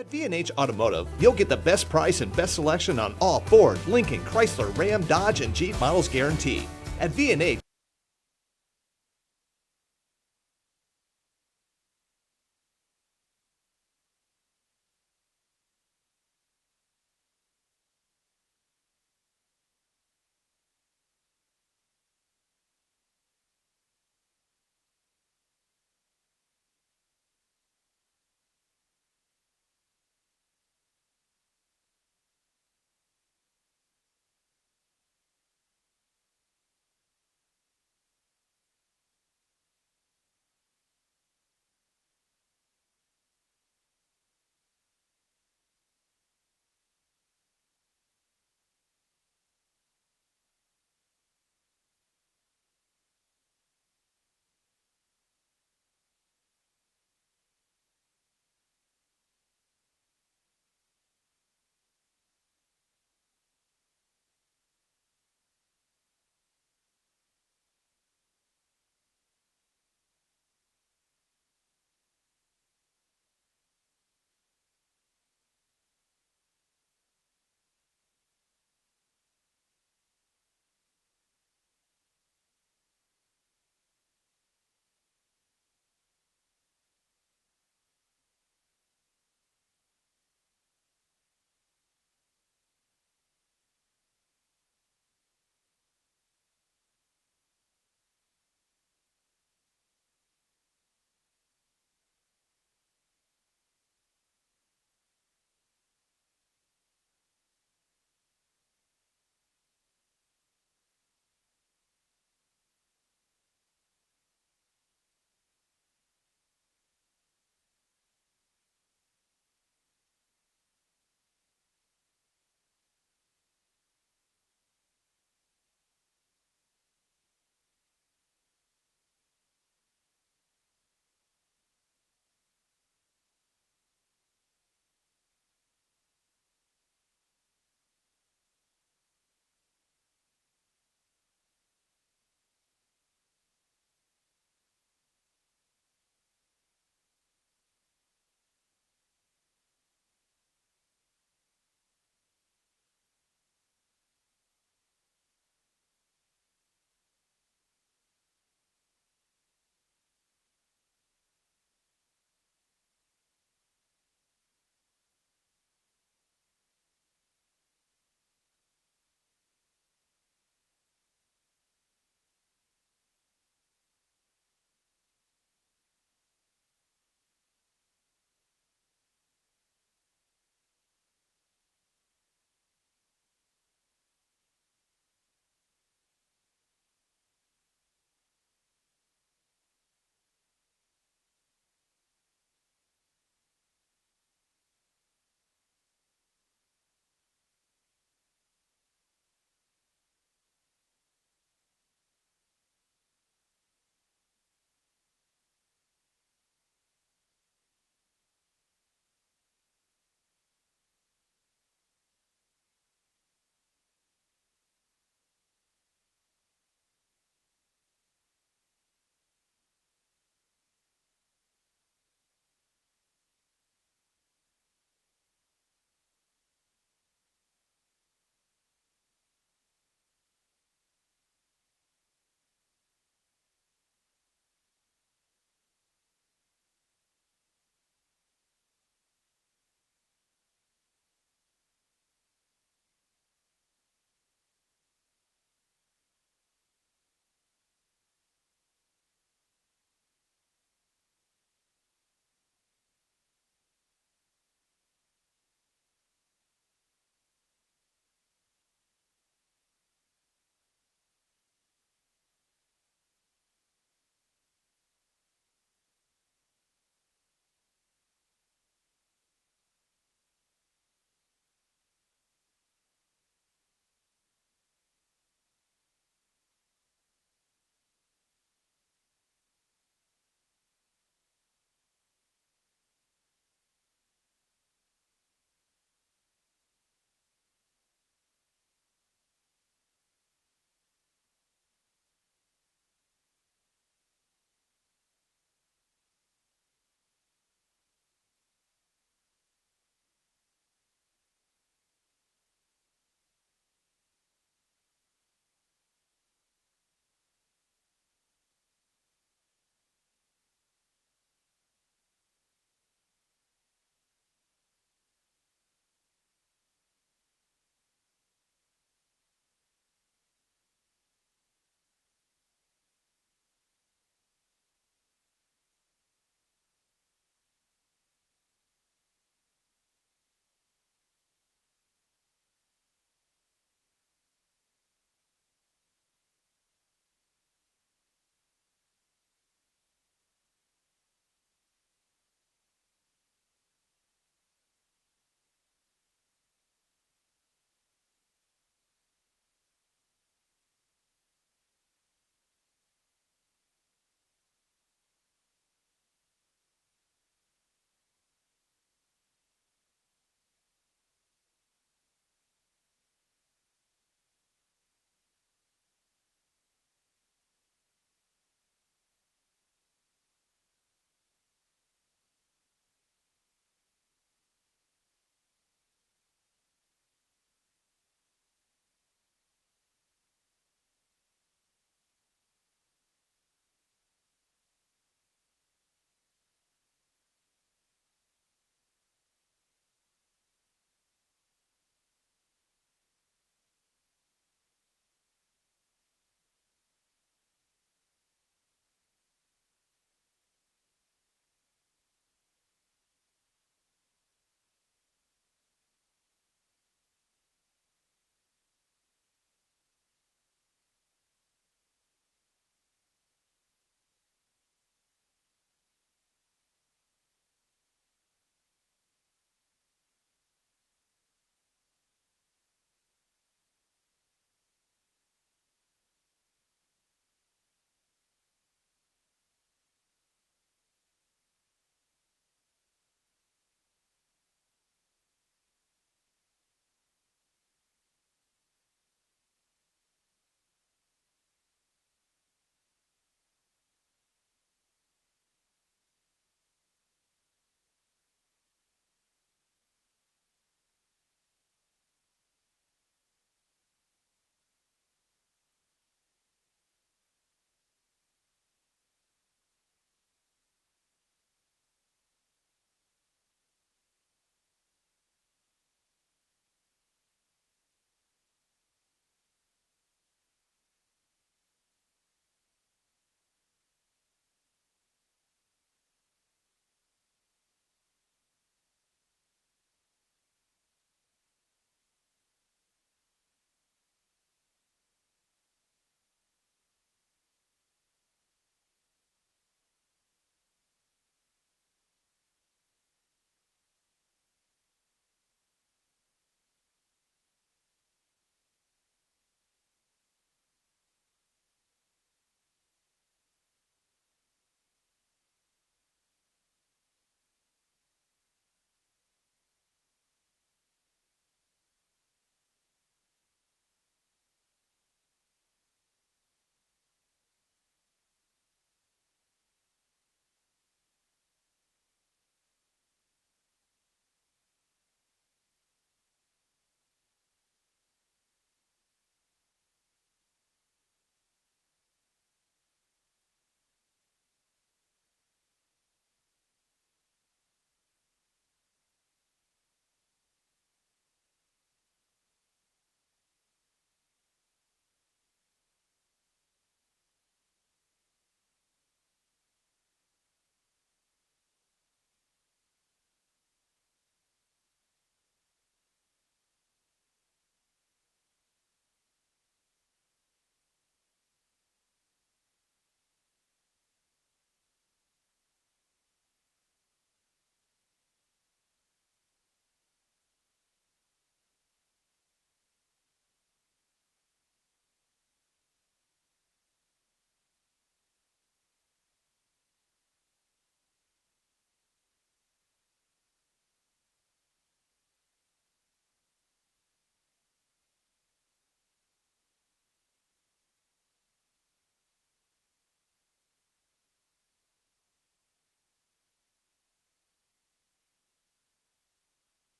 At V&H Automotive, you'll get the best price and best selection on all Ford, Lincoln, Chrysler, Ram, Dodge, and Jeep models guaranteed. At V&H,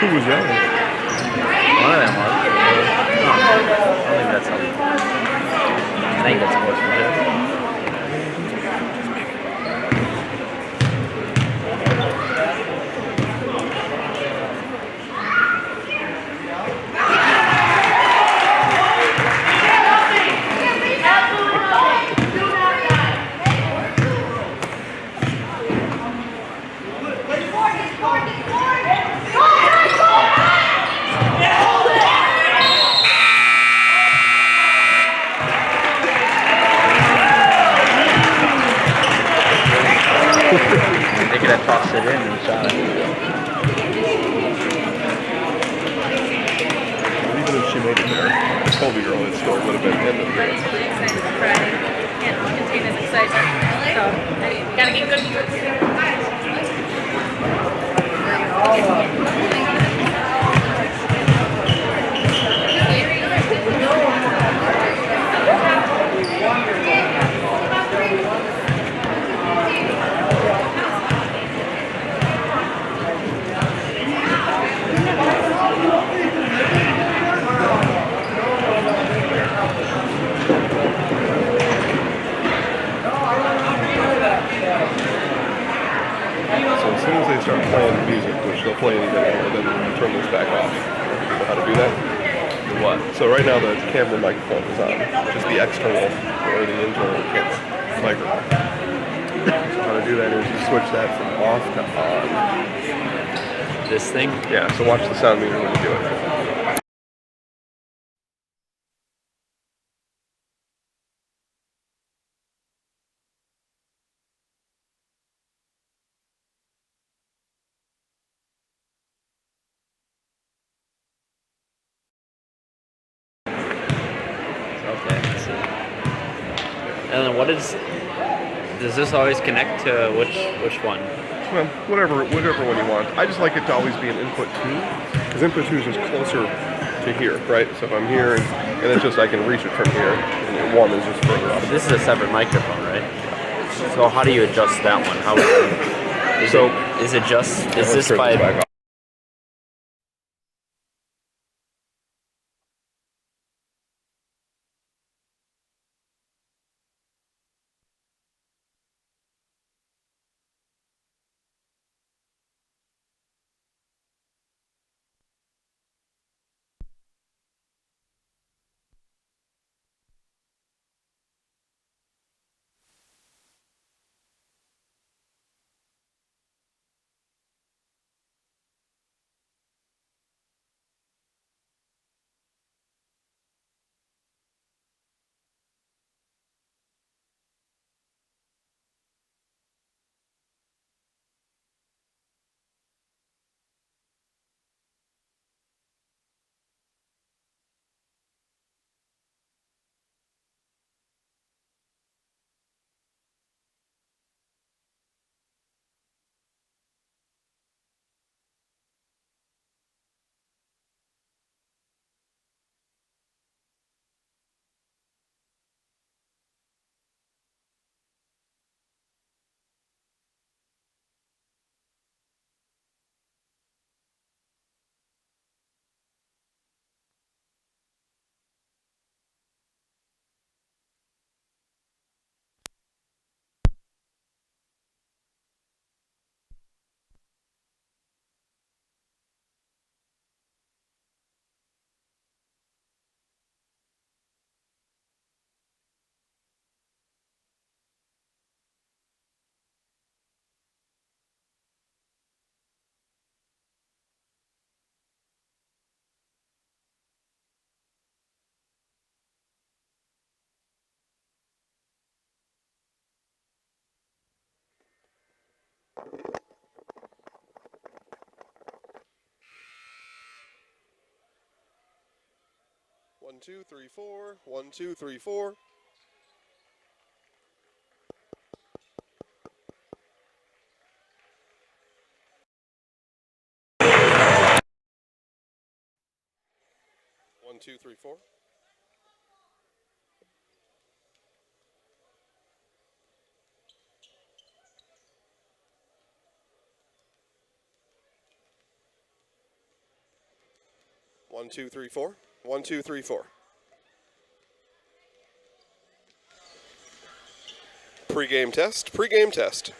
Who was yelling? One of them was. I think that's something. I think that's sportsmanship. They could have tossed it in and shot it. Even if she made it there, the Colby girl is still a little bit in the game. Really excited for Friday. Can't contain his excitement. So, gotta get good. So as soon as they start playing the music, which they'll play anything, and then turn this back off. You know how to do that? What? So right now the camera microphone is on, just the external or the internal microphone. So how to do that is you switch that from off to on. This thing? Yeah, so watch the sound meter when you do it. Okay, let's see. And then does this always connect to which one? Well, whatever one you want. I just like it to always be an input 2, because input 2 is just closer to here, right? So if I'm here, and it's just I can reach it from here, and 1 is just further up. This is a separate microphone, right? So how do you adjust that one? How is this by? Back off. One, two, three, four. 1, 2, 3, 4. One, two, three, four. 1, 2, 3, 4. 1, 2, 3, 4. Pre-game test. Pre-game test.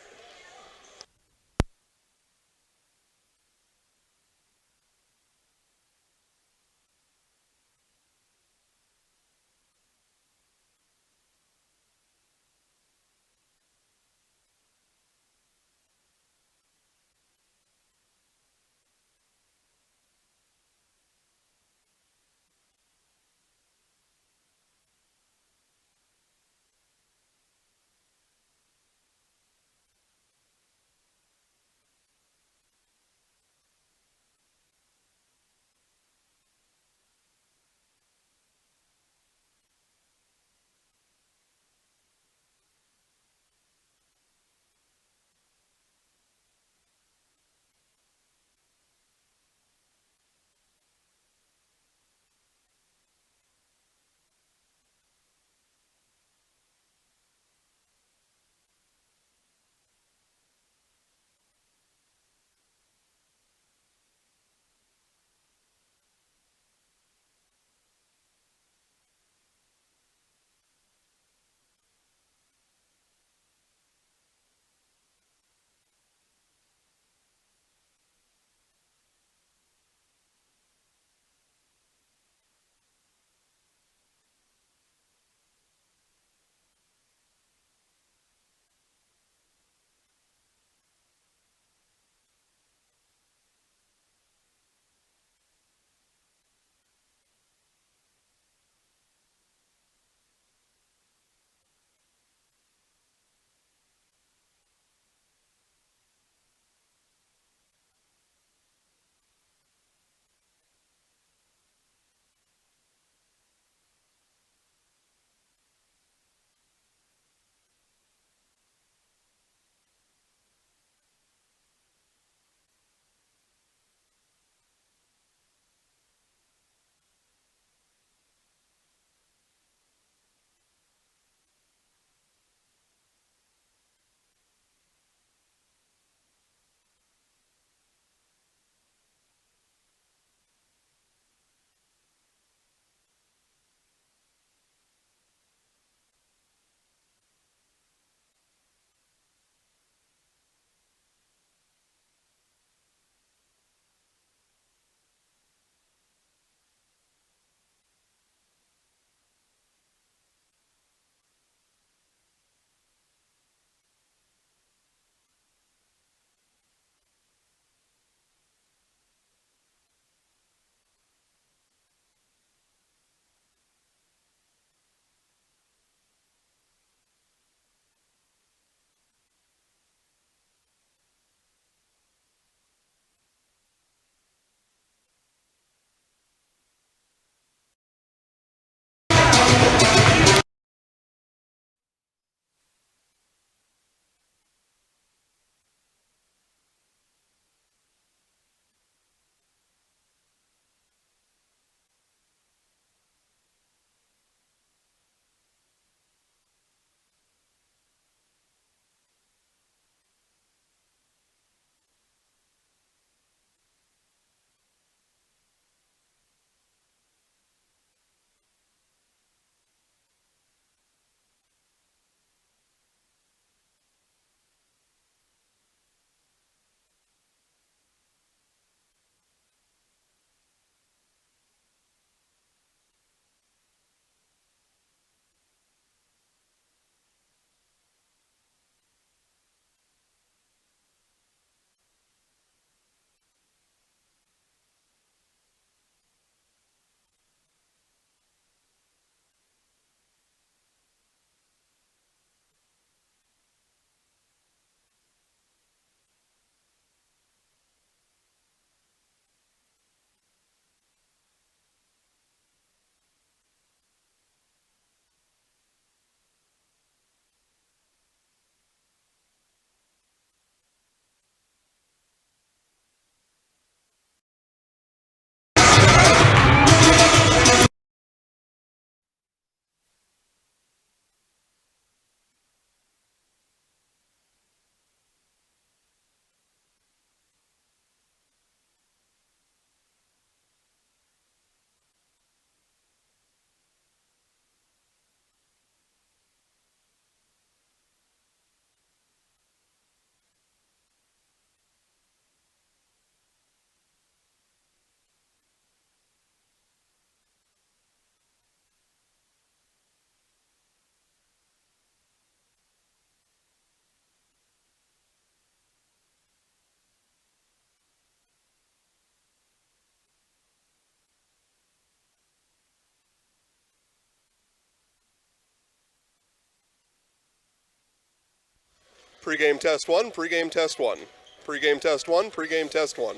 Pregame test 1, pregame test 1. Pregame test 1, pregame test 1.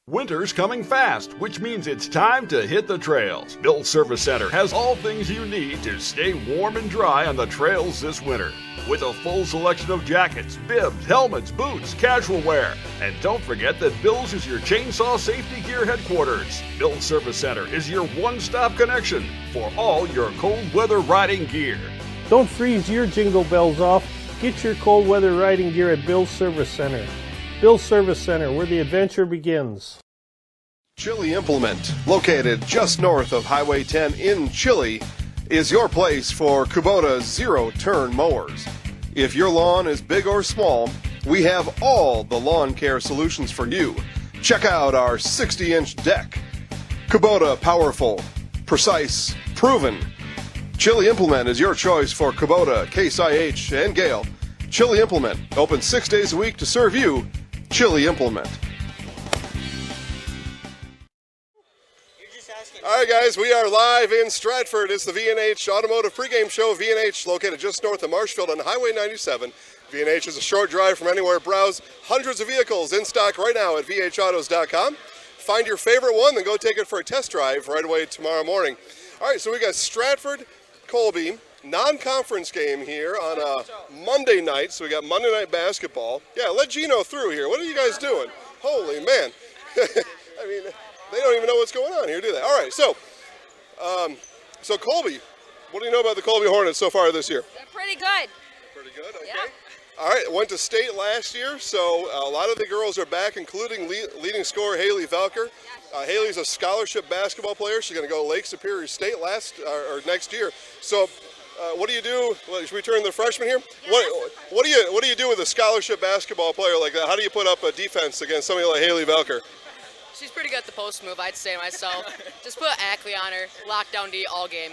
Winter's coming fast, which means it's time to hit the trails. Bill's Service Center has all things you need to stay warm and dry on the trails this winter. With a full selection of jackets, bibs, helmets, boots, casual wear. And don't forget that Bill's is your chainsaw safety gear headquarters. Bill's Service Center is your one-stop connection for all your cold weather riding gear. Don't freeze your jingle bells off. Get your cold weather riding gear at Bill's Service Center. Bill's Service Center, where the adventure begins. Chili Implement, located just north of Highway 10 in Chili, is your place for Kubota zero-turn mowers. If your lawn is big or small, we have all the lawn care solutions for you. Check out our 60-inch deck. Kubota powerful, precise, proven. Chili Implement is your choice for Kubota, Case IH, and Gale. Chili Implement, open 6 days a week to serve you. Chili Implement. All right, guys, we are live in Stratford. It's the V&H Automotive Pregame Show. V&H, located just north of Marshfield on Highway 97. V&H is a short drive from anywhere. Browse hundreds of vehicles in stock right now at vhautos.com. Find your favorite one, then go take it for a test drive right away tomorrow morning. All right, so we got Stratford, Colby, non-conference game here on a Monday night. So we got Monday night basketball. Yeah, let Gino through here. What are you guys doing? Holy man. I mean, they don't even know what's going on here, do they? All right, so Colby, what do you know about the Colby Hornets so far this year? They're pretty good. Pretty good, okay. Yeah. All right, went to state last year, so a lot of the girls are back, including leading scorer Haley Velker. Haley's a scholarship basketball player. She's going to go Lake Superior State next year. So, what do you do? Should we turn to the freshman here? Yeah. What do you do with a scholarship basketball player like that? How do you put up a defense against somebody like Haley Velker? She's pretty good at the post move, I'd say myself. Just put Ackley on her, lockdown D all game.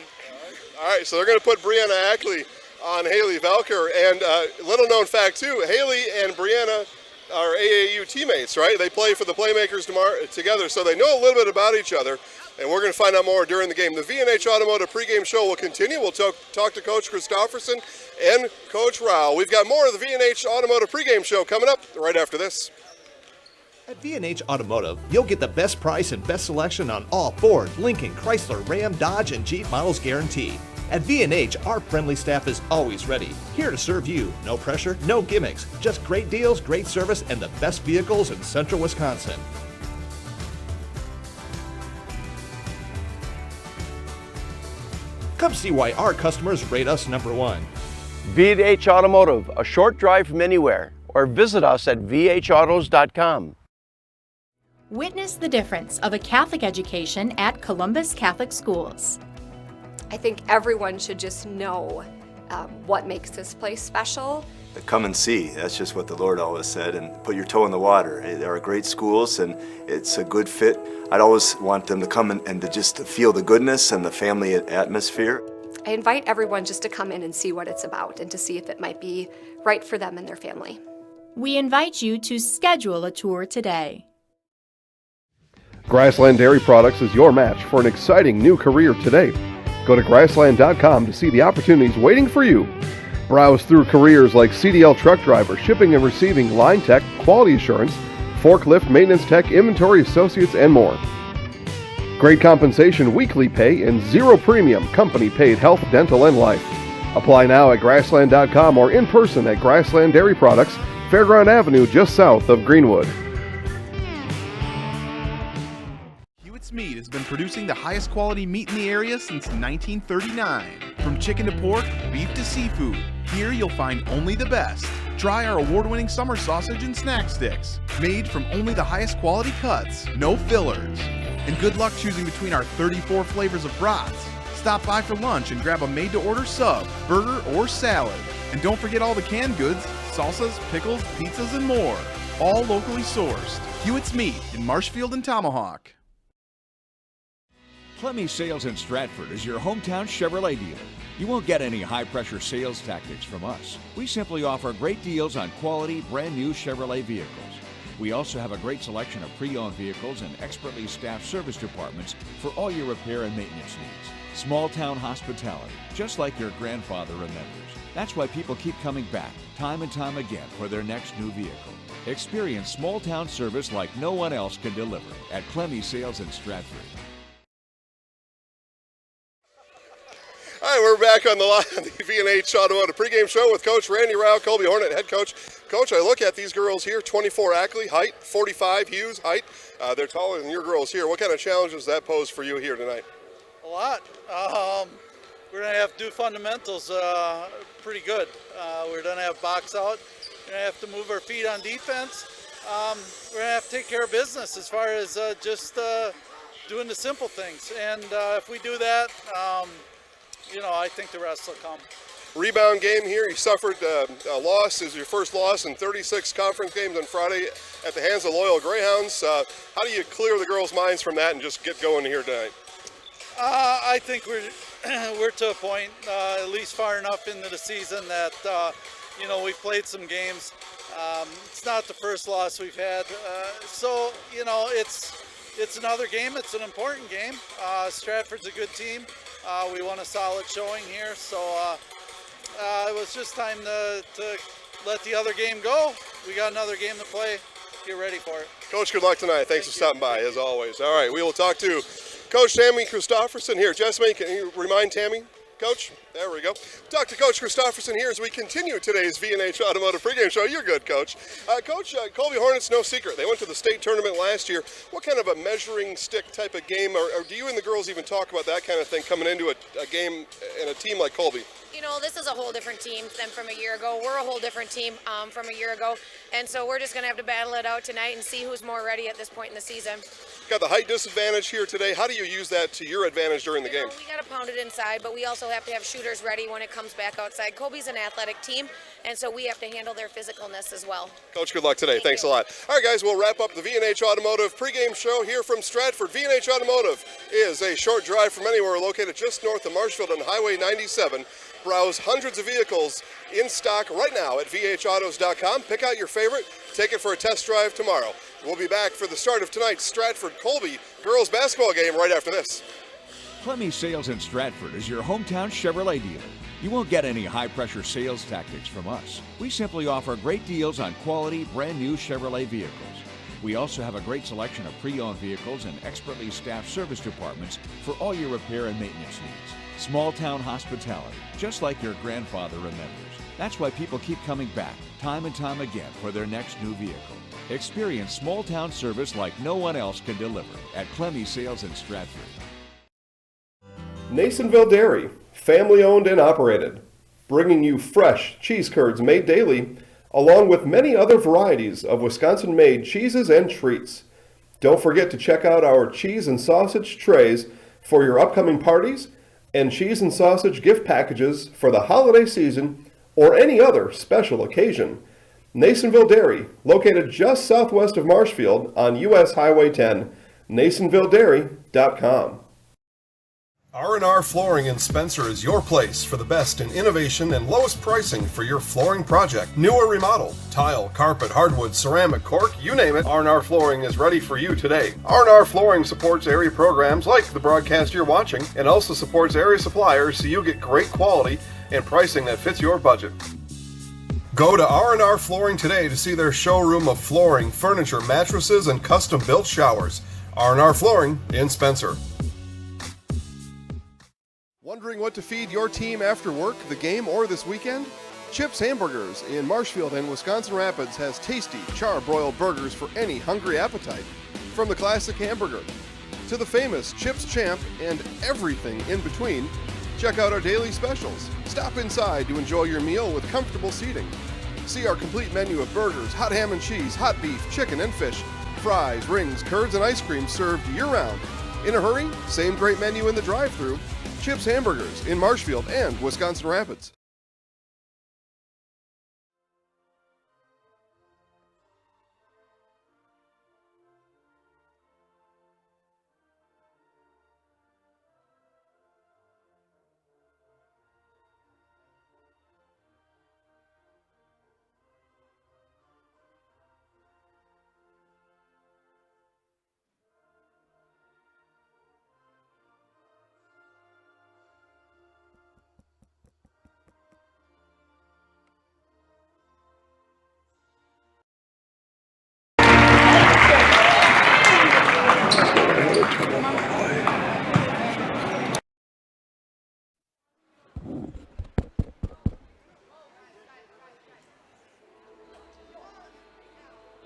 All right, so they're going to put Brianna Ackley on Haley Velker. And little known fact too, Haley and Brianna are AAU teammates, right? They play for the Playmakers together, so they know a little bit about each other. And we're going to find out more during the game. The V&H Automotive pregame show will continue. We'll talk to Coach Christofferson and Coach Rao. We've got more of the V&H Automotive pregame show coming up right after this. At V&H Automotive, you'll get the best price and best selection on all Ford, Lincoln, Chrysler, Ram, Dodge, and Jeep models guaranteed. At V&H, our friendly staff is always ready, here to serve you. No pressure, no gimmicks, just great deals, great service, and the best vehicles in central Wisconsin. Come see why our customers rate us #1. V&H Automotive, a short drive from anywhere, or visit us at vhautos.com. Witness the difference of a Catholic education at Columbus Catholic Schools. I think everyone should just know what makes this place special. Come and see. That's just what the Lord always said, and put your toe in the water. There are great schools, and it's a good fit. I'd always want them to come and to just feel the goodness and the family atmosphere. I invite everyone just to come in and see what it's about and to see if it might be right for them and their family. We invite you to schedule a tour today. Grassland Dairy Products is your match for an exciting new career today. Go to grassland.com to see the opportunities waiting for you. Browse through careers like CDL truck driver, shipping and receiving, line tech, quality assurance, forklift, maintenance tech, inventory associates, and more. Great compensation, weekly pay, and zero premium company paid health, dental, and life. Apply now at grassland.com or in person at Grassland Dairy Products, Fairground Avenue, just south of Greenwood. Meat has been producing the highest quality meat in the area since 1939. From chicken to pork, beef to seafood, here you'll find only the best. Try our award-winning summer sausage and snack sticks, made from only the highest quality cuts, no fillers. And good luck choosing between our 34 flavors of brats. Stop by for lunch and grab a made-to-order sub, burger, or salad. And don't forget all the canned goods, salsas, pickles, pizzas, and more. All locally sourced. Hewitt's Meat in Marshfield and Tomahawk. Clemmy Sales in Stratford is your hometown Chevrolet dealer. You won't get any high-pressure sales tactics from us. We simply offer great deals on quality, brand-new Chevrolet vehicles. We also have a great selection of pre-owned vehicles and expertly staffed service departments for all your repair and maintenance needs. Small-town hospitality, just like your grandfather remembers. That's why people keep coming back, time and time again, for their next new vehicle. Experience small-town service like no one else can deliver at Clemmy Sales in Stratford. All right, we're back on the V&H Automotive pregame show with Coach Randy Rao, Colby Hornet head coach. Coach, I look at these girls here, 24 Ackley, height, 45 Hughes, height. They're taller than your girls here. What kind of challenges does that pose for you here tonight? A lot. We're going to have to do fundamentals pretty good. We're going to have box out. We're going to have to move our feet on defense. We're going to have to take care of business as far as just doing the simple things. And if we do that, I think the rest will come. Rebound game here. You suffered a loss. Is your first loss in 36 conference games on Friday at the hands of Loyal Greyhounds. How do you clear the girls' minds from that and just get going here tonight? I think we're to a point, at least far enough into the season that we've played some games. It's not the first loss we've had, so it's another game. It's an important game. Stratford's a good team. We won a solid showing here, so it was just time to let the other game go. We got another game to play. Get ready for it. Coach, good luck tonight. Thanks for stopping by, as always. All right, we will talk to Coach Tammy Christofferson here. Jessamine, can you remind Tammy? Coach, there we go. Talk to Coach Christofferson here as we continue today's V&H Automotive pregame show. You're good, Coach. Coach, Colby Hornets, no secret. They went to the state tournament last year. What kind of a measuring stick type of game, or do you and the girls even talk about that kind of thing coming into a game and a team like Colby? This is a whole different team than from a year ago. We're a whole different team from a year ago. And so we're just going to have to battle it out tonight and see who's more ready at this point in the season. Got the height disadvantage here today. How do you use that to your advantage during the game? We got to pound it inside, but we also have to have shooters ready when it comes back outside. Colby's an athletic team, and so we have to handle their physicalness as well. Coach, good luck today. Thanks a lot. All right, guys, we'll wrap up the V&H Automotive pregame show here from Stratford. V&H Automotive is a short drive from anywhere, located just north of Marshfield on Highway 97. Browse hundreds of vehicles in stock right now at vhautos.com. Pick out your favorite. Take it for a test drive tomorrow. We'll be back for the start of tonight's Stratford-Colby girls basketball game right after this. Clemmy Sales in Stratford is your hometown Chevrolet dealer. You won't get any high-pressure sales tactics from us. We simply offer great deals on quality, brand-new Chevrolet vehicles. We also have a great selection of pre-owned vehicles and expertly staffed service departments for all your repair and maintenance needs. Small-town hospitality, just like your grandfather remembers. That's why people keep coming back, time and time again, for their next new vehicle. Experience small-town service like no one else can deliver at Clemmy Sales in Stratford. Nasonville Dairy, family-owned and operated, bringing you fresh cheese curds made daily, along with many other varieties of Wisconsin-made cheeses and treats. Don't forget to check out our cheese and sausage trays for your upcoming parties and cheese and sausage gift packages for the holiday season or any other special occasion. Nasonville Dairy, located just southwest of Marshfield on US Highway 10, nasonvilledairy.com. R&R Flooring in Spencer is your place for the best in innovation and lowest pricing for your flooring project. New or remodel, tile, carpet, hardwood, ceramic, cork, you name it, R&R Flooring is ready for you today. R&R Flooring supports area programs like the broadcast you're watching and also supports area suppliers so you get great quality and pricing that fits your budget. Go to R&R Flooring today to see their showroom of flooring, furniture, mattresses, and custom-built showers. R&R Flooring in Spencer. Wondering what to feed your team after work, the game, or this weekend? Chips Hamburgers in Marshfield and Wisconsin Rapids has tasty, char-broiled burgers for any hungry appetite. From the classic hamburger to the famous Chips Champ and everything in between, Check out our daily specials. Stop inside to enjoy your meal with comfortable seating. See our complete menu of burgers, hot ham and cheese, hot beef, chicken and fish, fries, rings, curds, and ice cream served year-round. In a hurry? Same great menu in the drive-thru. Chips Hamburgers in Marshfield and Wisconsin Rapids.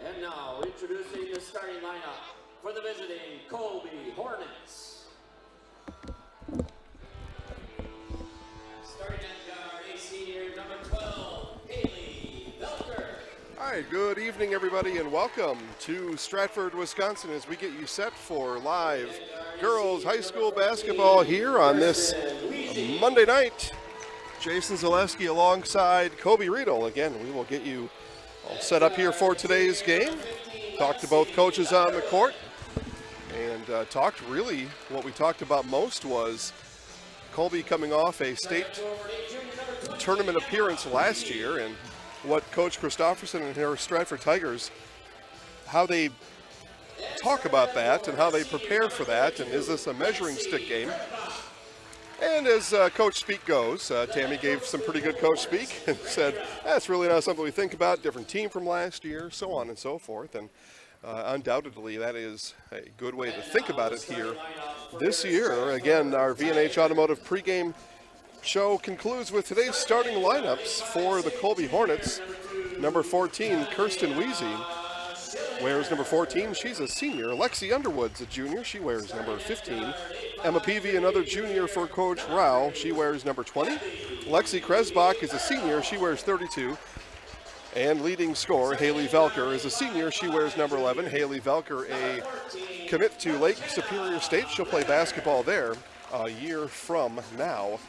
And now, introducing the starting lineup for the visiting Colby Hornets. Starting at guard, a senior, number 12, Haley Velker. All right, good evening, everybody, and welcome to Stratford, Wisconsin, as we get you set for live girls high school basketball here on this Monday night. Jason Zaleski alongside Kobe Riedel. Again, we will get you all set up here for today's game. Talked to both coaches on the court, and talked really, what we talked about most was Colby coming off a state tournament appearance last year, and what Coach Christofferson and her Stratford Tigers, how they talk about that and how they prepare for that, and is this a measuring stick game? And as coach speak goes, Tammy gave some pretty good coach speak and said, that's really not something we think about, different team from last year, so on and so forth. And undoubtedly that is a good way to think about it here this year. Again, our V&H Automotive pregame show concludes with today's starting lineups for the Colby Hornets. Number 14, Kirsten Weezy wears number 14. She's a senior. Lexi Underwood's a junior. She wears number 15. Emma Peavy, another junior for Coach Rao. She wears number 20. Lexi Kresbach is a senior. She wears 32. And leading scorer, Haley Velker, is a senior. She wears number 11. Haley Velker, a commit to Lake Superior State. She'll play basketball there a year from now.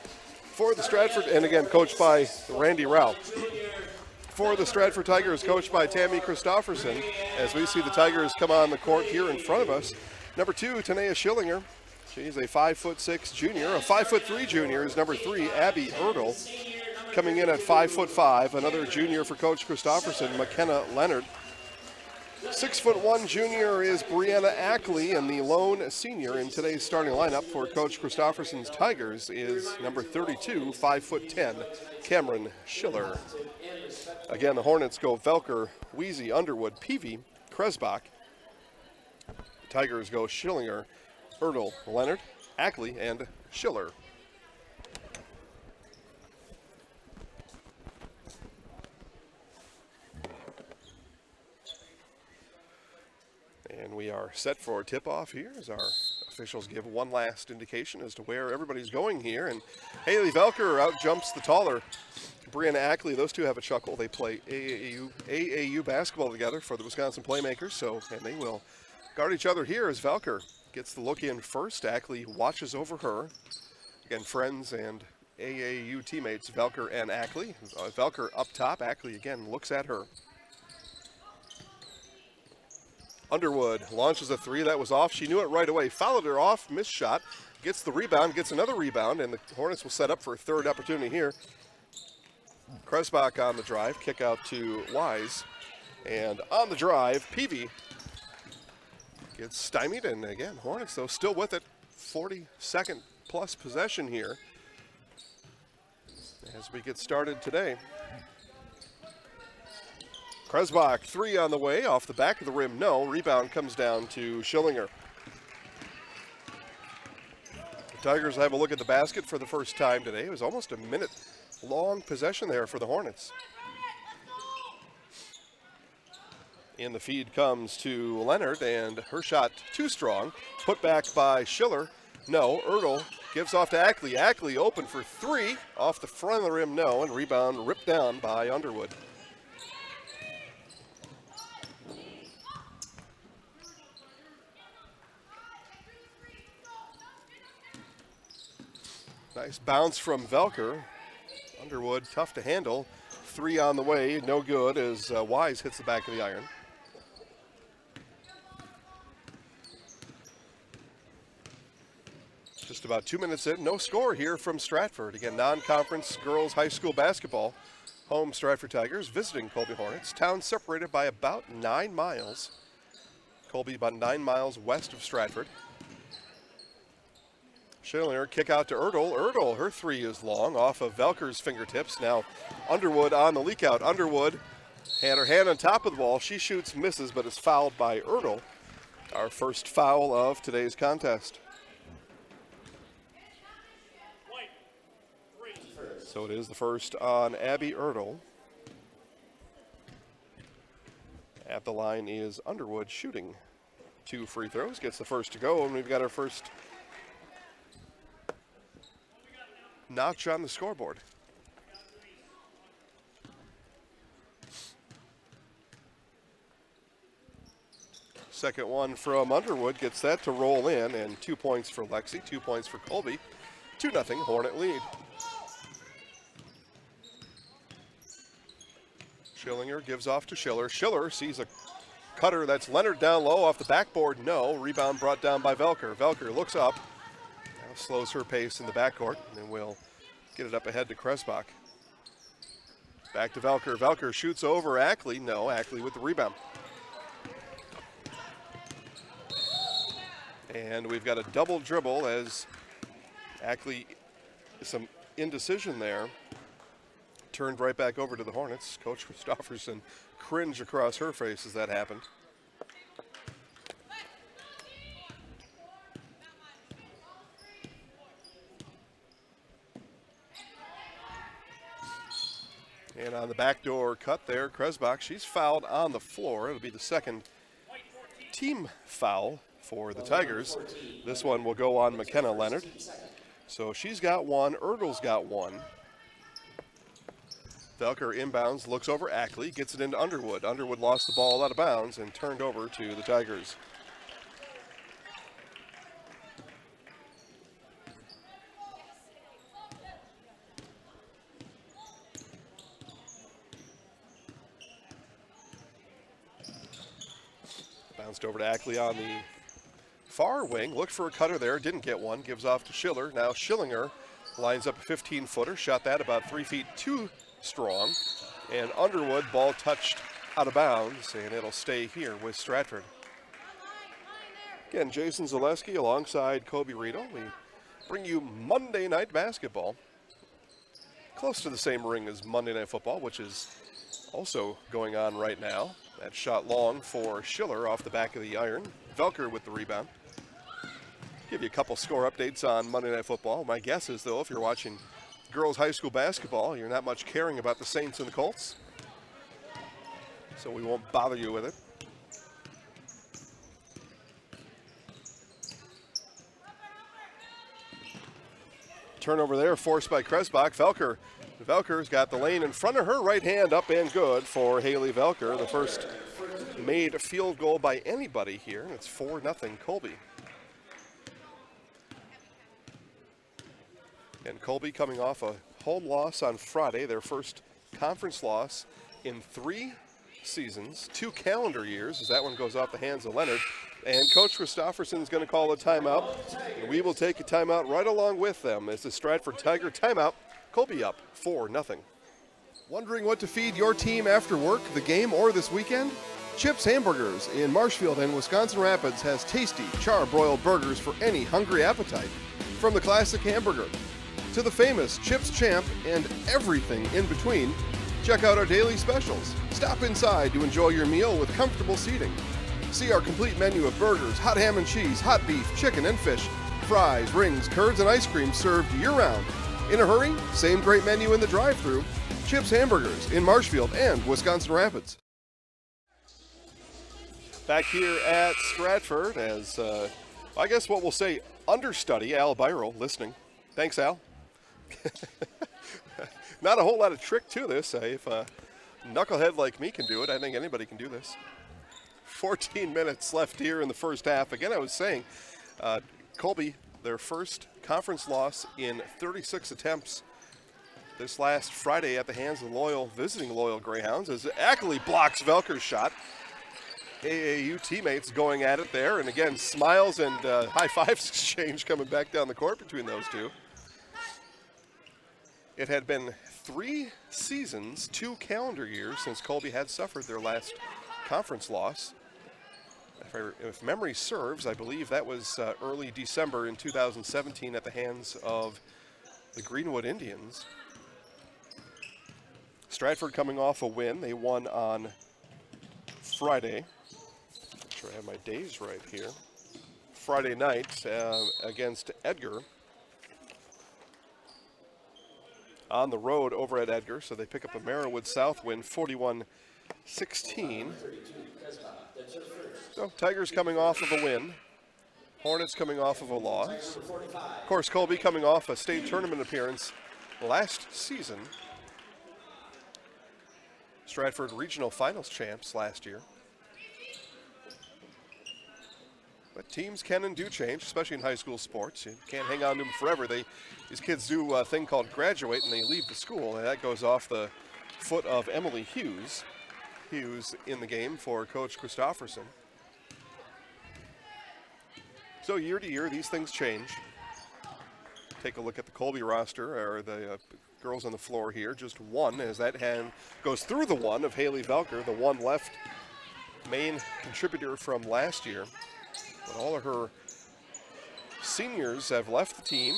For the Stratford, and again, coached by Randy Rao. For the Stratford Tigers, coached by Tammy Christofferson, as we see the Tigers come on the court here in front of us. Number 2, Tanea Schillinger. She's a 5'6" junior. A 5'3" junior is number 3, Abby Erdl. Coming in at 5'5", another junior for Coach Christofferson, McKenna Leonard. 6'1" junior is Brianna Ackley, and the lone senior in today's starting lineup for Coach Christofferson's Tigers is number 32, 5'10", Cameron Schiller. Again, the Hornets go Velker, Weezy, Underwood, Peavy, Kresbach. The Tigers go Schillinger, Erdl, Leonard, Ackley, and Schiller. And we are set for tip-off here as our officials give one last indication as to where everybody's going here. And Haley Velker out-jumps the taller Brianna Ackley. Those two have a chuckle. They play AAU basketball together for the Wisconsin Playmakers, and they will guard each other here as Velker gets the look in first. Ackley watches over her. Again, friends and AAU teammates, Velker and Ackley. Velker up top. Ackley again looks at her. Underwood launches a three. That was off. She knew it right away. Fouled her off. Missed shot. Gets the rebound. Gets another rebound. And the Hornets will set up for a third opportunity here. Kresbach on the drive. Kick out to Wise. And on the drive, Peavy gets stymied. And again, Hornets, though, still with it. 40-second plus possession here as we get started today. Kresbach, three on the way, off the back of the rim, no. Rebound comes down to Schillinger. The Tigers have a look at the basket for the first time today. It was almost a minute-long possession there for the Hornets. In the feed comes to Leonard, and her shot too strong. Put back by Schiller. No, Erdl gives off to Ackley. Ackley open for three. Off the front of the rim, no, and rebound ripped down by Underwood. Nice bounce from Velker. Underwood, tough to handle. Three on the way, no good as Wise hits the back of the iron. Just about 2 minutes in, no score here from Stratford. Again, non-conference girls high school basketball. Home Stratford Tigers visiting Colby Hornets. Town separated by about 9 miles. Colby about 9 miles west of Stratford. Schillinger, kick out to Erdl. Erdl, her three is long, off of Velker's fingertips. Now Underwood on the leak out. Underwood had her hand on top of the wall. She shoots, misses, but is fouled by Erdl. Our first foul of today's contest. So it is the first on Abby Erdl. At the line is Underwood shooting 2 free throws. Gets the first to go, and we've got our first notch on the scoreboard. Second one from Underwood gets that to roll in, and 2 points for Lexi, 2 points for Colby. 2-0 Hornet lead. Schillinger gives off to Schiller. Schiller sees a cutter that's Leonard down low off the backboard. No. Rebound brought down by Velker. Velker looks up. Now slows her pace in the backcourt, and will get it up ahead to Kresbach. Back to Velker. Velker shoots over Ackley. No. Ackley with the rebound. And we've got a double dribble as Ackley, some indecision there. Turned right back over to the Hornets. Coach Christofferson cringed across her face as that happened. And on the backdoor cut there, Kresbach, she's fouled on the floor. It'll be the second team foul for the Tigers. This one will go on McKenna Leonard. So she's got one, Erdl's got one. Velker inbounds, looks over Ackley, gets it into Underwood. Underwood lost the ball out of bounds and turned over to the Tigers. Bounced over to Ackley on the far wing, looked for a cutter there, didn't get one, gives off to Schiller. Now Schillinger lines up a 15-footer, shot that about 3 feet too strong, and Underwood, ball touched out of bounds, and it'll stay here with Stratford. Again, Jason Zaleski alongside Kobe Rito. We bring you Monday Night Basketball. Close to the same ring as Monday Night Football, which is also going on right now. That shot long for Schiller off the back of the iron. Velker with the rebound. Give you a couple score updates on Monday Night Football. My guess is, though, if you're watching girls high school basketball, you're not much caring about the Saints and the Colts. So we won't bother you with it. Turnover there, forced by Kresbach. Velker's got the lane in front of her, right hand up and good for Haley Velker. The first made field goal by anybody here, and it's 4-0 Colby. And Colby coming off a home loss on Friday, their first conference loss in 3 seasons, 2 calendar years, as that one goes off the hands of Leonard. And Coach Christofferson is going to call a timeout, and we will take a timeout right along with them as the Stratford Tiger timeout. Colby up 4-0. Wondering what to feed your team after work, the game, or this weekend? Chips Hamburgers in Marshfield and Wisconsin Rapids has tasty char-broiled burgers for any hungry appetite. From the classic hamburger to the famous Chips Champ and everything in between, check out our daily specials. Stop inside to enjoy your meal with comfortable seating. See our complete menu of burgers, hot ham and cheese, hot beef, chicken and fish, fries, rings, curds, and ice cream served year-round. In a hurry? Same great menu in the drive-thru. Chips Hamburgers in Marshfield and Wisconsin Rapids. Back here at Stratford as, I guess what we'll say, understudy Al Byro listening. Thanks, Al. Not a whole lot of trick to this. If a knucklehead like me can do it, I think anybody can do this. 14 minutes left here in the first half. Again, I was saying, Colby, their first conference loss in 36 attempts this last Friday at the hands of visiting Loyal Greyhounds, as Ackley blocks Velker's shot. AAU teammates going at it there, and again, smiles and high fives exchange coming back down the court between those two. It had been 3 seasons, 2 calendar years since Colby had suffered their last conference loss. If memory serves, I believe that was early December in 2017 at the hands of the Greenwood Indians. Stratford coming off a win. They won on Friday. Make sure I have my days right here. Friday night against Edgar. On the road over at Edgar, so they pick up a Merriwood South win, 41-16. So Tigers coming off of a win. Hornets coming off of a loss. Of course, Colby coming off a state tournament appearance last season. Stratford Regional Finals champs last year. But teams can and do change, especially in high school sports. You can't hang on to them forever. These kids do a thing called graduate, and they leave the school, and that goes off the foot of Emily Hughes. Hughes in the game for Coach Christofferson. So year to year, these things change. Take a look at the Colby roster, or the girls on the floor here. Just one, as that hand goes through the one of Haley Velker, the one left main contributor from last year. But all of her seniors have left the team.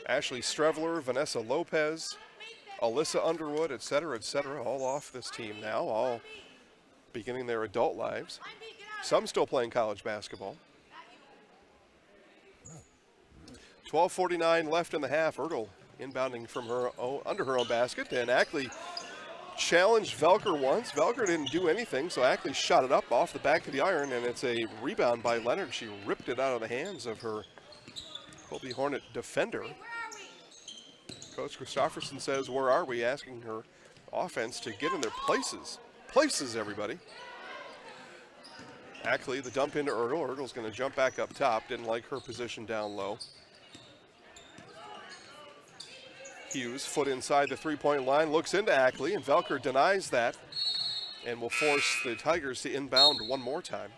Ashley Strevler, Vanessa Lopez, Alyssa Underwood, et cetera, all off this team now, all beginning their adult lives. Some still playing college basketball. 12:49 left in the half. Ertl inbounding from under her own basket, and Ackley challenged Velker once. Velker didn't do anything, so Ackley shot it up off the back of the iron, and it's a rebound by Leonard. She ripped it out of the hands of her Colby Hornet defender. Coach Christofferson says, where are we? Asking her offense to get in their places. Places, everybody. Ackley, the dump into Ertl. Ertl's going to jump back up top. Didn't like her position down low. Hughes, foot inside the three-point line, looks into Ackley, and Velker denies that and will force the Tigers to inbound one more time.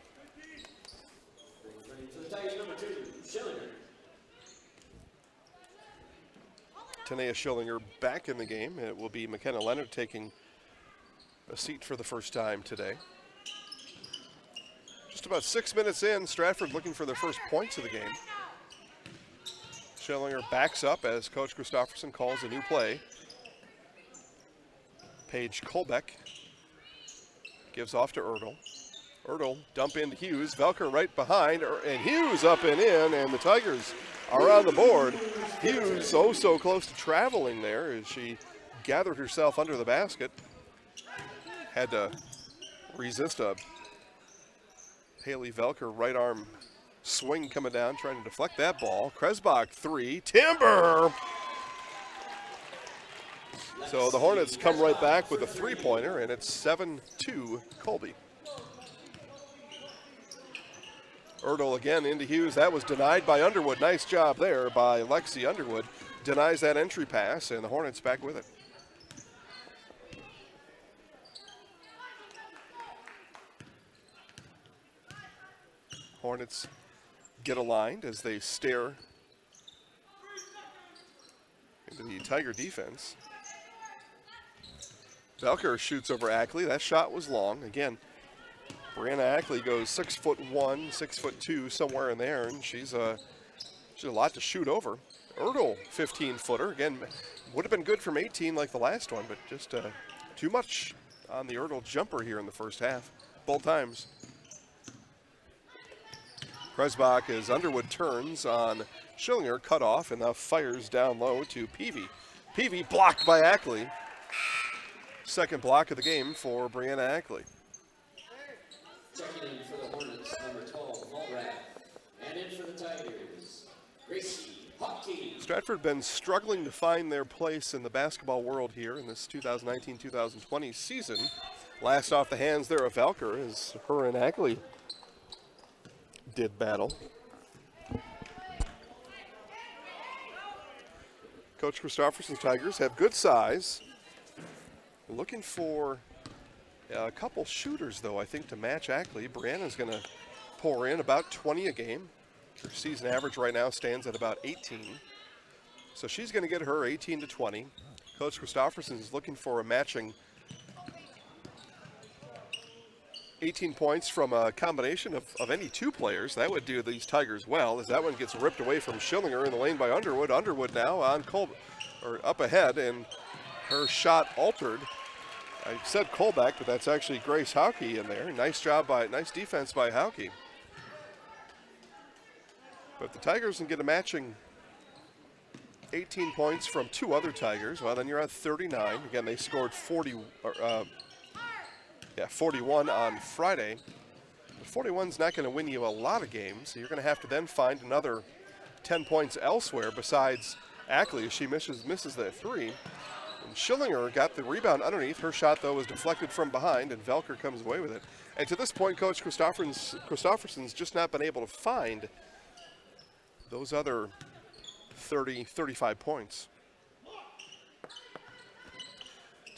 Tanea Schillinger back in the game. It will be McKenna Leonard taking a seat for the first time today. Just about 6 minutes in, Stratford looking for their first points of the game. Schillinger backs up as Coach Christofferson calls a new play. Paige Kolbeck gives off to Ertl. Ertl dump into Hughes. Velker right behind, and Hughes up and in, and the Tigers are on the board. Hughes oh so close to traveling there as she gathered herself under the basket. Had to resist a Haley Velker right arm swing coming down, trying to deflect that ball. Kresbach 3, timber! So the Hornets come right back with a three-pointer, and it's 7-2 Colby. Ertl again into Hughes. That was denied by Underwood. Nice job there by Lexi Underwood. Denies that entry pass, and the Hornets back with it. Hornets get aligned as they stare into the Tiger defense. Velker shoots over Ackley. That shot was long. Again, Brianna Ackley goes 6'1", 6'2", somewhere in there, and she's a lot to shoot over. Ertl, 15-footer. Again, would have been good from 18 like the last one, but just too much on the Ertl jumper here in the first half, both times. Kresbach as Underwood turns on Schillinger, cut off, and now fires down low to Peavy. Peavy blocked by Ackley. Second block of the game for Brianna Ackley. Checking in for the Hornets, number 12, Mulrath. And in for the Tigers, Gracie Hawk. Stratford been struggling to find their place in the basketball world here in this 2019-2020 season. Last off the hands there of Valker as her and Ackley did battle. Coach Christopherson's Tigers have good size. Looking for a couple shooters, though, I think, to match Ackley. Brianna's going to pour in about 20 a game. Her season average right now stands at about 18. So she's going to get her 18 to 20. Coach Christopherson is looking for a matching 18 points from a combination of any two players. That would do these Tigers well, as that one gets ripped away from Schillinger in the lane by Underwood. Underwood now on up ahead, and her shot altered. I said Colbeck, but that's actually Grace Hauke in there. Nice defense by Hauke. But if the Tigers can get a matching 18 points from two other Tigers, well, then you're at 39. Again, they scored 41 on Friday. But 41's not going to win you a lot of games, so you're going to have to then find another 10 points elsewhere besides Ackley, as she misses that three. And Schillinger got the rebound underneath. Her shot, though, was deflected from behind, and Velker comes away with it. And to this point, Coach Christopherson's just not been able to find those other 30, 35 points.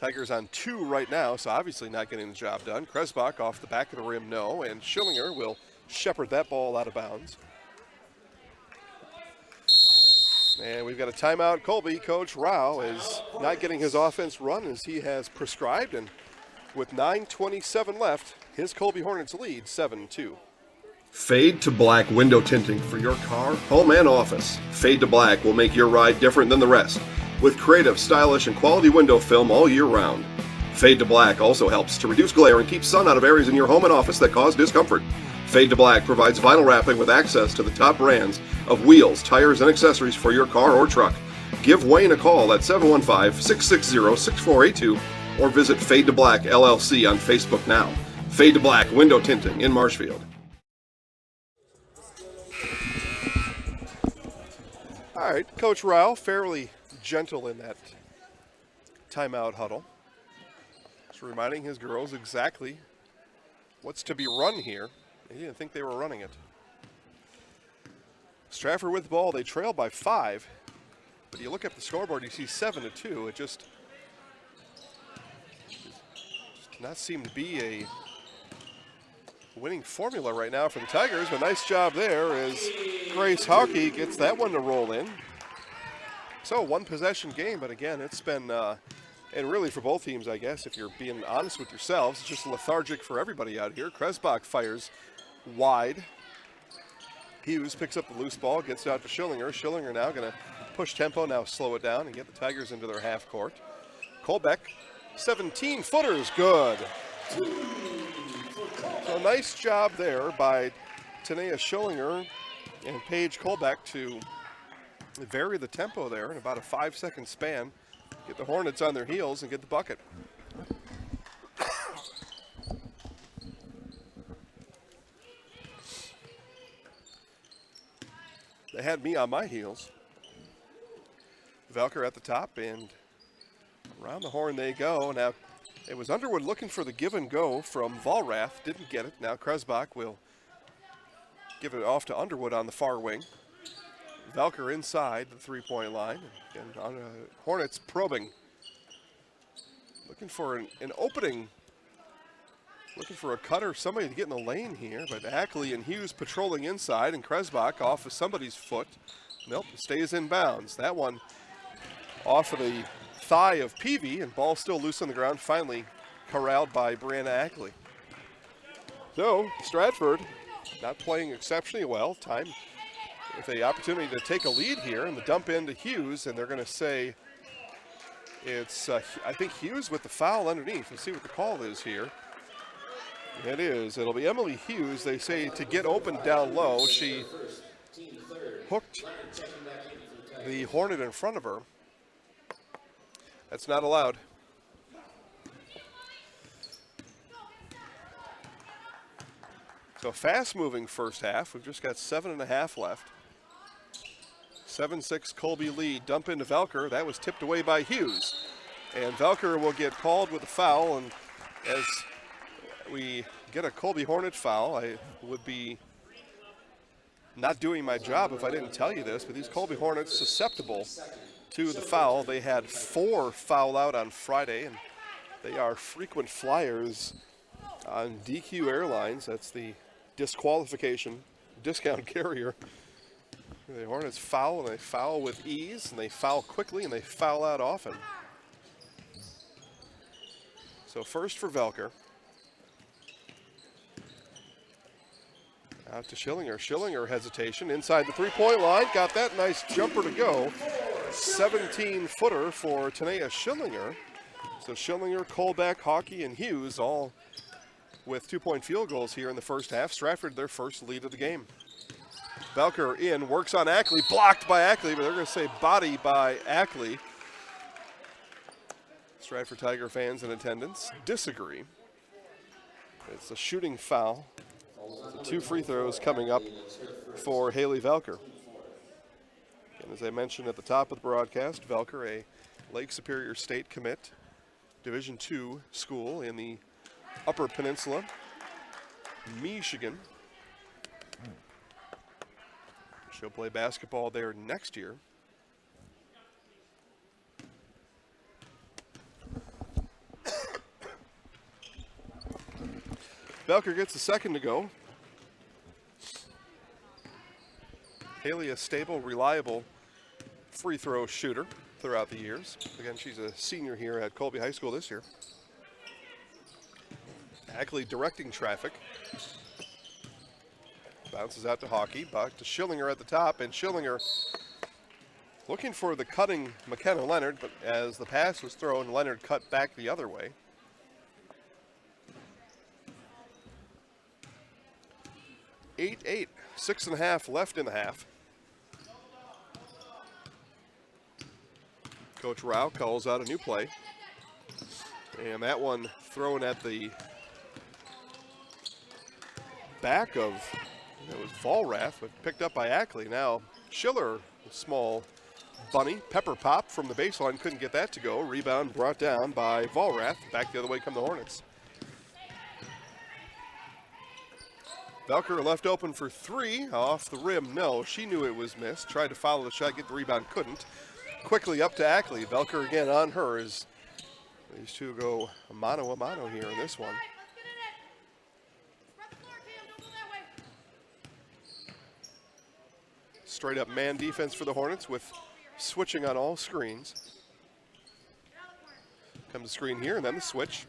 Tigers on 2 right now, so obviously not getting the job done. Kresbach off the back of the rim, no, and Schillinger will shepherd that ball out of bounds. And we've got a timeout. Colby, Coach Rao, is not getting his offense run as he has prescribed, and with 9:27 left, his Colby Hornets lead 7-2. Fade to Black window tinting for your car, home, and office. Fade to Black will make your ride different than the rest, with creative, stylish, and quality window film all year round. Fade to Black also helps to reduce glare and keep sun out of areas in your home and office that cause discomfort. Fade to Black provides vinyl wrapping with access to the top brands of wheels, tires, and accessories for your car or truck. Give Wayne a call at 715-660-6482 or visit Fade to Black LLC on Facebook now. Fade to Black window tinting in Marshfield. All right, Coach Rao, fairly gentle in that timeout huddle. Just reminding his girls exactly what's to be run here. He didn't think they were running it. Stratford with the ball, they trail by 5. But you look at the scoreboard, you see 7-2. It just did not seem to be a winning formula right now for the Tigers, but nice job there as Grace Hauke gets that one to roll in. So one possession game, but again, it's been, and really for both teams, I guess, if you're being honest with yourselves, it's just lethargic for everybody out here. Kresbach fires wide. Hughes picks up the loose ball, gets it out to Schillinger. Schillinger now going to push tempo, now slow it down and get the Tigers into their half court. Colbeck, 17-footers, good. So nice job there by Tanea Schillinger and Paige Colbeck to vary the tempo there in about a 5-second span, get the Hornets on their heels and get the bucket. They had me on my heels. Velker at the top, and around the horn they go. Now, it was Underwood looking for the give and go from Vollrath. Didn't get it. Now Kresbach will give it off to Underwood on the far wing. Velker inside the three-point line. And Hornets probing. Looking for an opening. Looking for a cutter, somebody to get in the lane here. But Ackley and Hughes patrolling inside, and Kresbach off of somebody's foot. Nope, stays in bounds. That one off of the thigh of Peavy, and ball still loose on the ground, finally corralled by Brianna Ackley. So, Stratford not playing exceptionally well. Time with the opportunity to take a lead here, and the dump into Hughes, and they're going to say it's, I think, Hughes with the foul underneath. Let's see what the call is here. It is. It'll be Emily Hughes. They say to get open down low. She hooked the Hornet in front of her. That's not allowed. So fast-moving first half. We've just got 7.5 left. 7-6 Colby lead. Dump into Velker. That was tipped away by Hughes. And Velker will get called with a foul. And as we get a Colby Hornet foul, I would be not doing my job if I didn't tell you this, but these Colby Hornets susceptible to the foul. They had 4 foul out on Friday, and they are frequent flyers on DQ Airlines. That's the disqualification discount carrier. The Hornets foul, and they foul with ease, and they foul quickly, and they foul out often. So first for Velker. Out to Schillinger. Schillinger hesitation inside the three-point line. Got that nice jumper to go. 17-footer for Tanea Schillinger. So Schillinger, Colbeck, Hockey, and Hughes all with 2-point field goals here in the first half. Stratford, their first lead of the game. Velker in, works on Ackley, blocked by Ackley, but they're going to say body by Ackley. Stratford Tiger fans in attendance disagree. It's a shooting foul. So 2 free throws coming up for Haley Velker. And as I mentioned at the top of the broadcast, Velker, a Lake Superior State commit, Division II school in the Upper Peninsula, Michigan. She'll play basketball there next year. Velker gets a second to go. Haley, a stable, reliable free throw shooter throughout the years. Again, she's a senior here at Colby High School this year. Ackley directing traffic. Bounces out to Hockey, back to Schillinger at the top, and Schillinger looking for the cutting McKenna Leonard, but as the pass was thrown, Leonard cut back the other way. Eight, 6.5 left in the half. Coach Rao calls out a new play. And that one thrown at the back of, it was Vollrath, but picked up by Ackley. Now Schiller, small bunny, pepper pop from the baseline, couldn't get that to go. Rebound brought down by Vollrath. Back the other way come the Hornets. Velker left open for 3, off the rim, no. She knew it was missed, tried to follow the shot, get the rebound, couldn't. Quickly up to Ackley. Velker again on her as these two go mano a mano here in this one. Straight up man defense for the Hornets with switching on all screens. Comes the screen here and then the switch.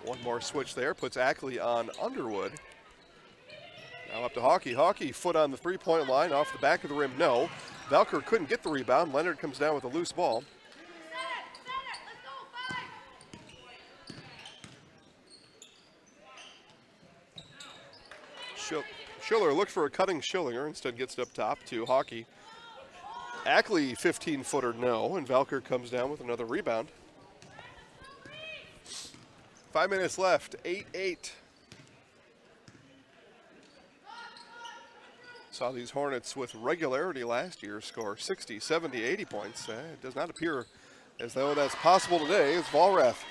One more switch there, puts Ackley on Underwood. Now up to Hockey. Hockey, foot on the three-point line, off the back of the rim, no. Velker couldn't get the rebound. Leonard comes down with a loose ball. Schiller looked for a cutting Schillinger, instead gets it up top to Hockey. Ackley, 15-footer, no, and Velker comes down with another rebound. 5 minutes left, 8-8. Saw these Hornets with regularity last year score 60, 70, 80 points. It does not appear as though that's possible today as Vollrath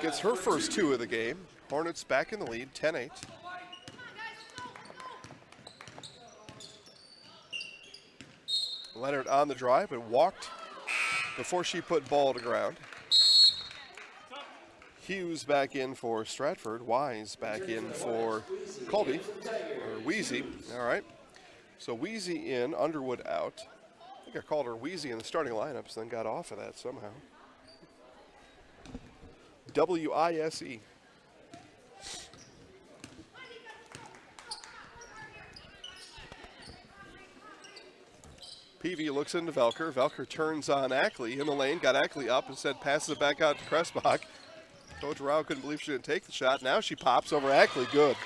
gets her first 2 of the game. Hornets back in the lead, 10-8. Leonard on the drive and walked before she put ball to ground. Hughes back in for Stratford. Wise back in for Colby, or Wheezy. All right. So Wheezy in, Underwood out. I think I called her Wheezy in the starting lineups, then got off of that somehow. W-I-S-E. Peavy looks into Velker. Velker turns on Ackley in the lane, got Ackley up, instead passes it back out to Kressbach. Coach Rao couldn't believe she didn't take the shot. Now she pops over Ackley. Good.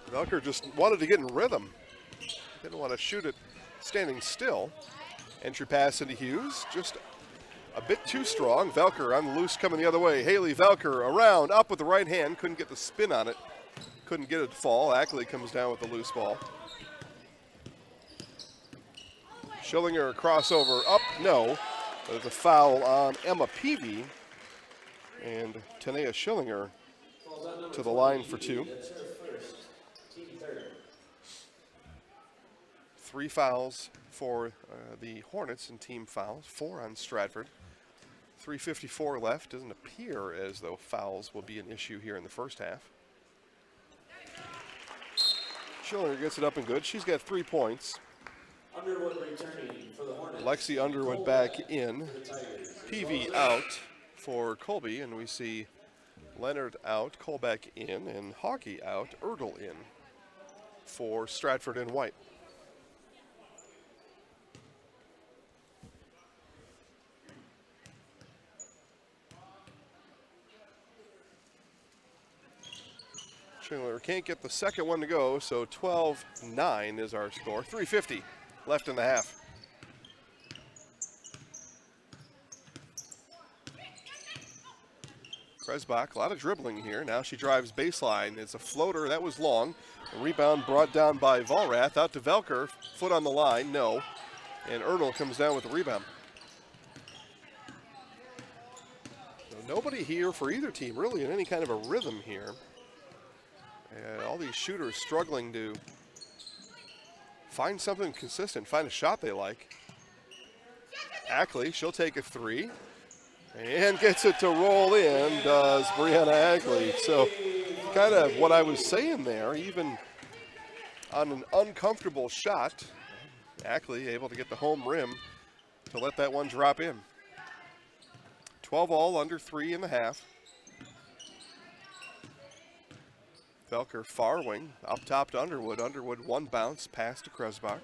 Velker just wanted to get in rhythm. Didn't want to shoot it standing still. Entry pass into Hughes. Just a bit too strong. Velker on the loose coming the other way. Haley Velker around, up with the right hand. Couldn't get the spin on it. Couldn't get it to fall. Ackley comes down with the loose ball. Schillinger crossover up, no. There's a foul on Emma Peavy. And Tanea Schillinger to the line for 2. 3 fouls for the Hornets and team fouls. 4 on Stratford. 3:54 left. Doesn't appear as though fouls will be an issue here in the first half. Schillinger gets it up and good. She's got 3 points. Underwood returning for the Hornets. Lexi Underwood back in. Peavy out for Colby, and we see Leonard out, Colbeck in, and Hockey out, Erdl in for Stratford and White. Schillinger can't get the second one to go, so 12-9 is our score. 3:50 left in the half. Kresbach, a lot of dribbling here. Now she drives baseline. It's a floater. That was long. A rebound brought down by Vollrath. Out to Velker. Foot on the line. No. And Erdl comes down with the rebound. So nobody here for either team really in any kind of a rhythm here. All these shooters struggling to find something consistent, find a shot they like. Ackley, she'll take a 3 and gets it to roll in, does Brianna Ackley. So kind of what I was saying there, even on an uncomfortable shot, Ackley able to get the home rim to let that one drop in. 12 all, under 3 in the half. Velker far wing, up top to Underwood. Underwood one bounce, pass to Kresbach.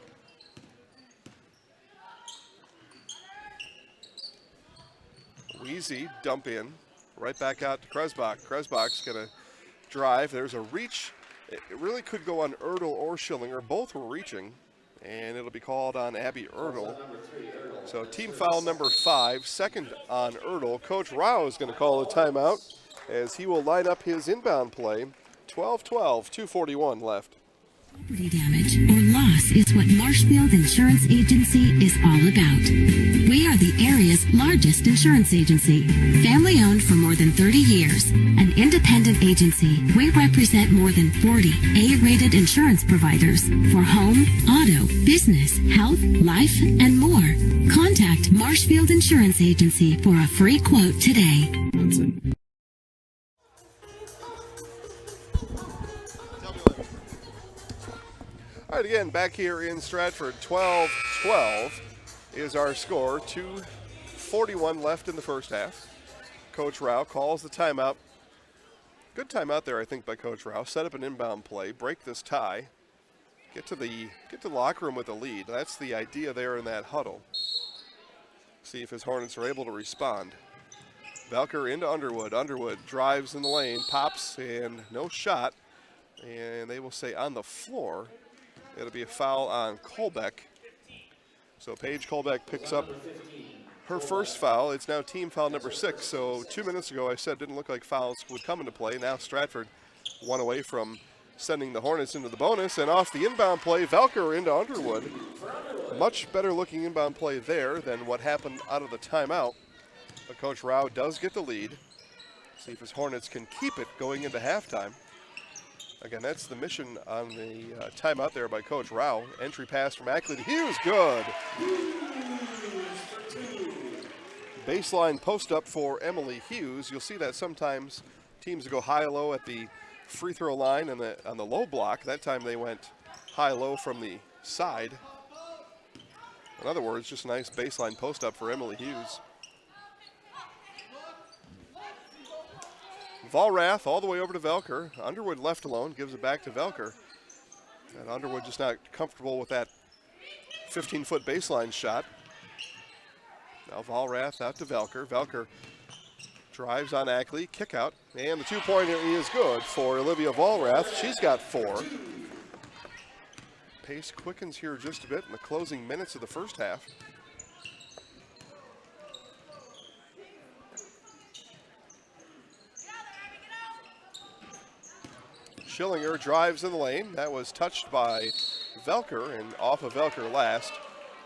Weezy dump in, right back out to Kresbach. Kresbach's gonna drive. There's a reach. It really could go on Erdl or Schillinger. Both were reaching, and it'll be called on Abby Erdl. So team foul number 5, second on Erdl. Coach Rao is gonna call a timeout as he will line up his inbound play. 12-12, 2:41 left. Property damage or loss is what Marshfield Insurance Agency is all about. We are the area's largest insurance agency, family owned for more than 30 years. An independent agency, we represent more than 40 A-rated insurance providers for home, auto, business, health, life, and more. Contact Marshfield Insurance Agency for a free quote today. All right, again, back here in Stratford, 12-12 is our score. 2:41 left in the first half. Coach Rao calls the timeout. Good timeout there, I think, by Coach Rao. Set up an inbound play, break this tie, get to the locker room with a lead. That's the idea there in that huddle. See if his Hornets are able to respond. Velker into Underwood. Underwood drives in the lane, pops, and no shot. And they will say on the floor. It'll be a foul on Colbeck. So Paige Colbeck picks up her first foul. It's now team foul number 6. So 2 minutes ago I said didn't look like fouls would come into play. Now Stratford one away from sending the Hornets into the bonus. And off the inbound play, Velker into Underwood. Much better looking inbound play there than what happened out of the timeout. But Coach Rao does get the lead. See if his Hornets can keep it going into halftime. Again, that's the mission on the timeout there by Coach Rao. Entry pass from Ackley to Hughes, good. Baseline post up for Emily Hughes. You'll see that sometimes teams go high-low at the free throw line and on the low block. That time they went high-low from the side. In other words, just a nice baseline post up for Emily Hughes. Vollrath all the way over to Velker. Underwood left alone, gives it back to Velker. And Underwood just not comfortable with that 15-foot baseline shot. Now Vollrath out to Velker. Velker drives on Ackley, kick out, and the two-pointer is good for Olivia Vollrath. She's got 4. Pace quickens here just a bit in the closing minutes of the first half. Schillinger drives in the lane. That was touched by Velker and off of Velker last.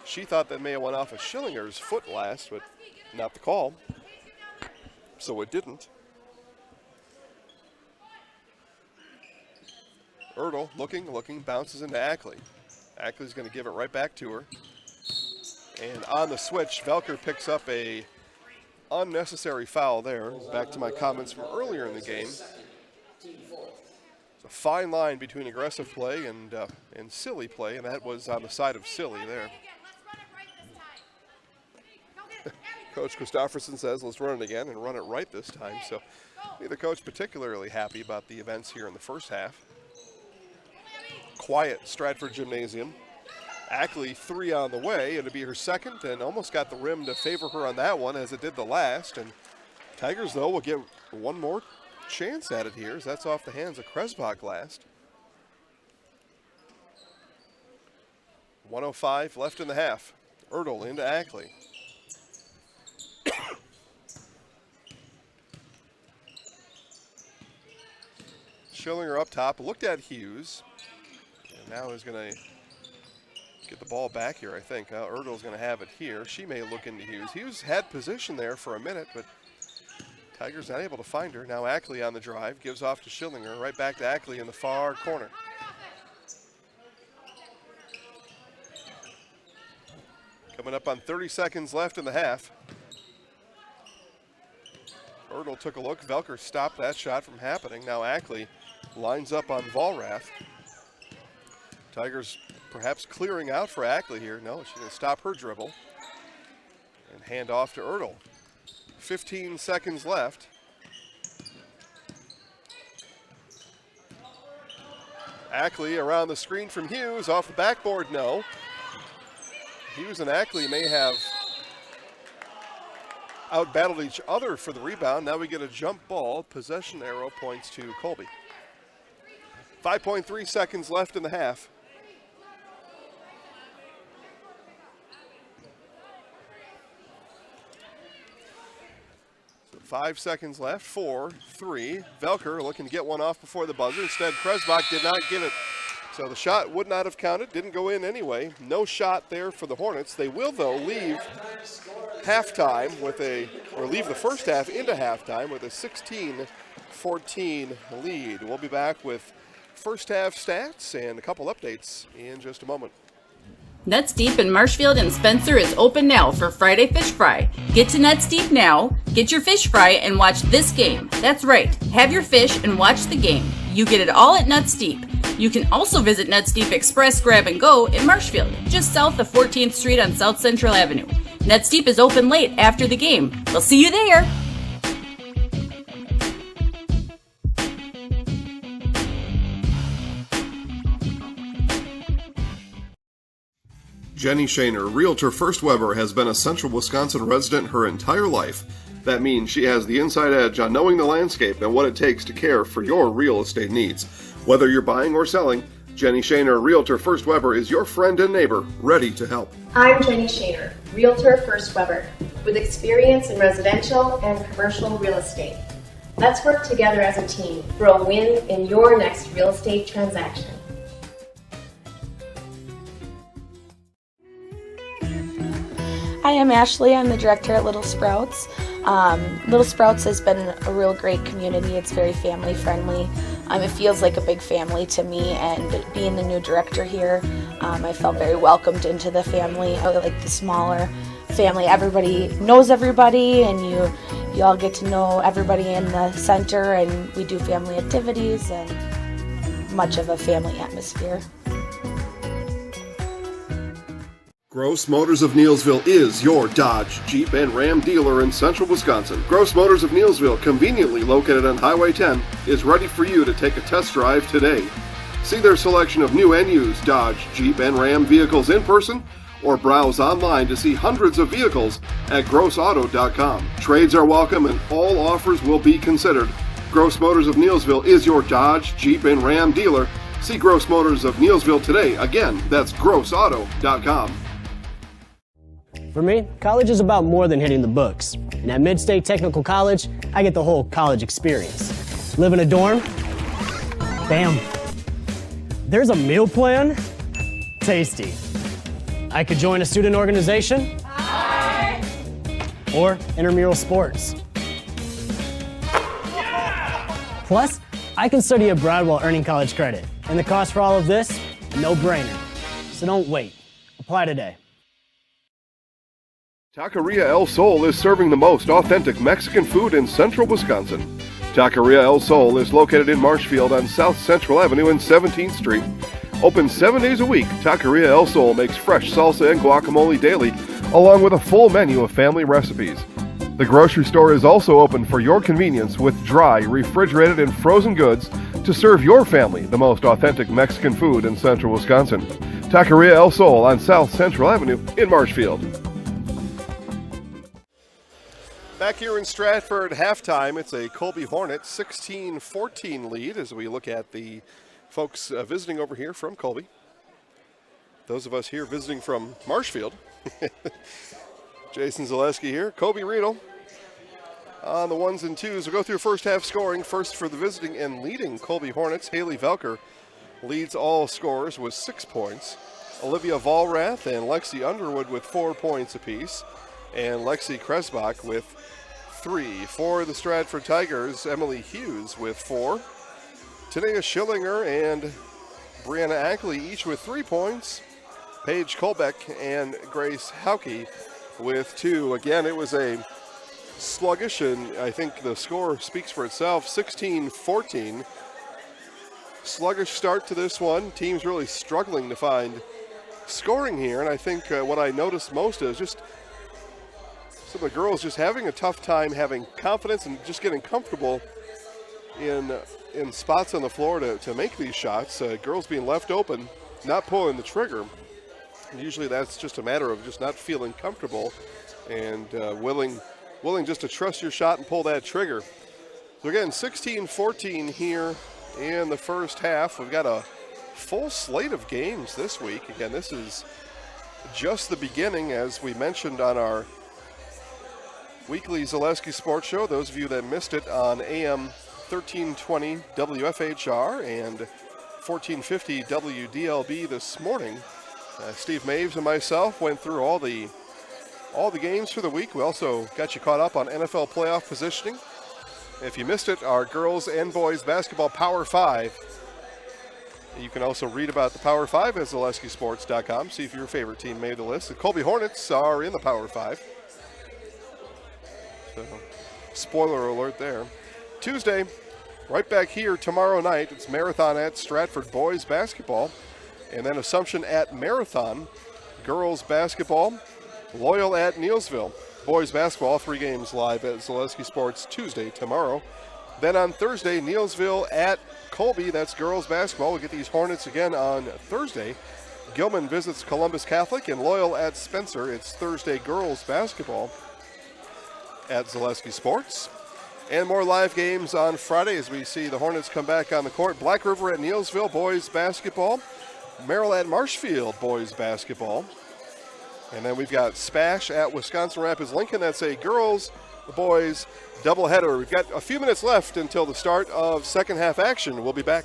She thought that may have went off of Schillinger's foot last, but not the call. So it didn't. Ertl looking, bounces into Ackley. Ackley's going to give it right back to her. And on the switch, Velker picks up a unnecessary foul there. Back to my comments from earlier in the game. It's a fine line between aggressive play and silly play, and that was on the side of silly there. Coach Christofferson says, let's run it again and run it right this time. So neither coach particularly happy about the events here in the first half. Quiet Stratford Gymnasium. Ackley 3 on the way. It'll be her second and almost got the rim to favor her on that one as it did the last. And Tigers, though, will get one more chance at it here as that's off the hands of Kresbach last. 1:05 left in the half. Ertl into Ackley. Schillinger up top, looked at Hughes, and now is going to get the ball back here, I think. Ertl's going to have it here. She may look into Hughes. Hughes had position there for a minute, but Tigers not able to find her. Now Ackley on the drive, gives off to Schillinger, right back to Ackley in the far corner. Coming up on 30 seconds left in the half. Ertl took a look. Velker stopped that shot from happening. Now Ackley lines up on Vollrath. Tigers perhaps clearing out for Ackley here. No, she's going to stop her dribble and hand off to Ertl. 15 seconds left. Ackley around the screen from Hughes, off the backboard, no. Hughes and Ackley may have out-battled each other for the rebound. Now we get a jump ball. Possession arrow points to Colby. 5.3 seconds left in the half. So 5 seconds left. 4, 3. Velker looking to get one off before the buzzer. Instead, Kresbach did not get it. So the shot would not have counted. Didn't go in anyway. No shot there for the Hornets. They will, though, leave halftime with leave the first half into halftime with a 16-14 lead. We'll be back with first half stats and a couple updates in just a moment. Nuts Deep in Marshfield and Spencer is open now for Friday Fish Fry. Get to Nuts Deep now, get your fish fry, and watch this game. That's right, have your fish and watch the game. You get it all at Nuts Deep. You can also visit Nuts Deep Express Grab and Go in Marshfield, just south of 14th Street on South Central Avenue. Nuts Deep is open late after the game. We'll see you there. Jenny Shaner, Realtor First Weber, has been a Central Wisconsin resident her entire life. That means she has the inside edge on knowing the landscape and what it takes to care for your real estate needs. Whether you're buying or selling, Jenny Shaner, Realtor First Weber, is your friend and neighbor, ready to help. I'm Jenny Shaner, Realtor First Weber, with experience in residential and commercial real estate. Let's work together as a team for a win in your next real estate transaction. Hi, I'm Ashley. I'm the director at Little Sprouts. Little Sprouts has been a real great community. It's very family friendly. It feels like a big family to me, and being the new director here, I felt very welcomed into the family. I like the smaller family. Everybody knows everybody, and you all get to know everybody in the center, and we do family activities and much of a family atmosphere. Gross Motors of Neillsville is your Dodge, Jeep, and Ram dealer in central Wisconsin. Gross Motors of Neillsville, conveniently located on Highway 10, is ready for you to take a test drive today. See their selection of new and used Dodge, Jeep, and Ram vehicles in person, or browse online to see hundreds of vehicles at grossauto.com. Trades are welcome and all offers will be considered. Gross Motors of Neillsville is your Dodge, Jeep, and Ram dealer. See Gross Motors of Neillsville today. Again, that's grossauto.com. For me, college is about more than hitting the books. And at Mid-State Technical College, I get the whole college experience. Live in a dorm, Bam. There's a meal plan? Tasty. I could join a student organization. Hi. Or intramural sports. Plus, I can study abroad while earning college credit. And the cost for all of this? A no-brainer. So don't wait. Apply today. Taqueria El Sol is serving the most authentic Mexican food in central Wisconsin. Taqueria El Sol is located in Marshfield on South Central Avenue and 17th Street. Open 7 days a week, Taqueria El Sol makes fresh salsa and guacamole daily, along with a full menu of family recipes. The grocery store is also open for your convenience with dry, refrigerated, and frozen goods to serve your family the most authentic Mexican food in central Wisconsin. Taqueria El Sol on South Central Avenue in Marshfield. Back here in Stratford, halftime, it's a Colby Hornets 16-14 lead as we look at the folks visiting over here from Colby. Those of us here visiting from Marshfield. Jason Zaleski here, Kobe Riedel on the ones and twos. We'll go through first half scoring. First for the visiting and leading Colby Hornets, Haley Velker leads all scorers with 6 points. Olivia Vollrath and Lexi Underwood with 4 points apiece. And Lexi Kresbach with 3. For the Stratford Tigers, Emily Hughes with 4. Tanea Schillinger and Brianna Ackley each with 3 points. Paige Kolbeck and Grace Hauke with 2. Again, it was a sluggish, and I think the score speaks for itself, 16-14. Sluggish start to this one. Teams really struggling to find scoring here, and I think what I noticed most is just some of the girls just having a tough time having confidence and just getting comfortable in spots on the floor to make these shots. Girls being left open, not pulling the trigger. And usually that's just a matter of just not feeling comfortable and willing just to trust your shot and pull that trigger. So again, 16-14 here in the first half. We've got a full slate of games this week. Again, this is just the beginning, as we mentioned on our weekly Zaleski Sports Show. Those of you that missed it on AM 1320 WFHR and 1450 WDLB this morning, Steve Maves and myself went through all the games for the week. We also got you caught up on NFL playoff positioning. If you missed it, our girls and boys basketball Power 5. You can also read about the Power 5 at ZaleskiSports.com. See if your favorite team made the list. The Colby Hornets are in the Power 5. So, spoiler alert there. Tuesday, right back here tomorrow night, it's Marathon at Stratford boys basketball. And then Assumption at Marathon, girls basketball. Loyal at Neelsville. Boys basketball, 3 games live at Zaleski Sports Tuesday, tomorrow. Then on Thursday, Neelsville at Colby. That's girls basketball. We'll get these Hornets again on Thursday. Gilman visits Columbus Catholic, and Loyal at Spencer. It's Thursday girls basketball at Zaleski Sports. And more live games on Friday as we see the Hornets come back on the court. Black River at Neelsville, boys basketball. Merrill at Marshfield, boys basketball. And then we've got Spash at Wisconsin Rapids Lincoln. That's a girls, boys doubleheader. We've got a few minutes left until the start of second half action. We'll be back.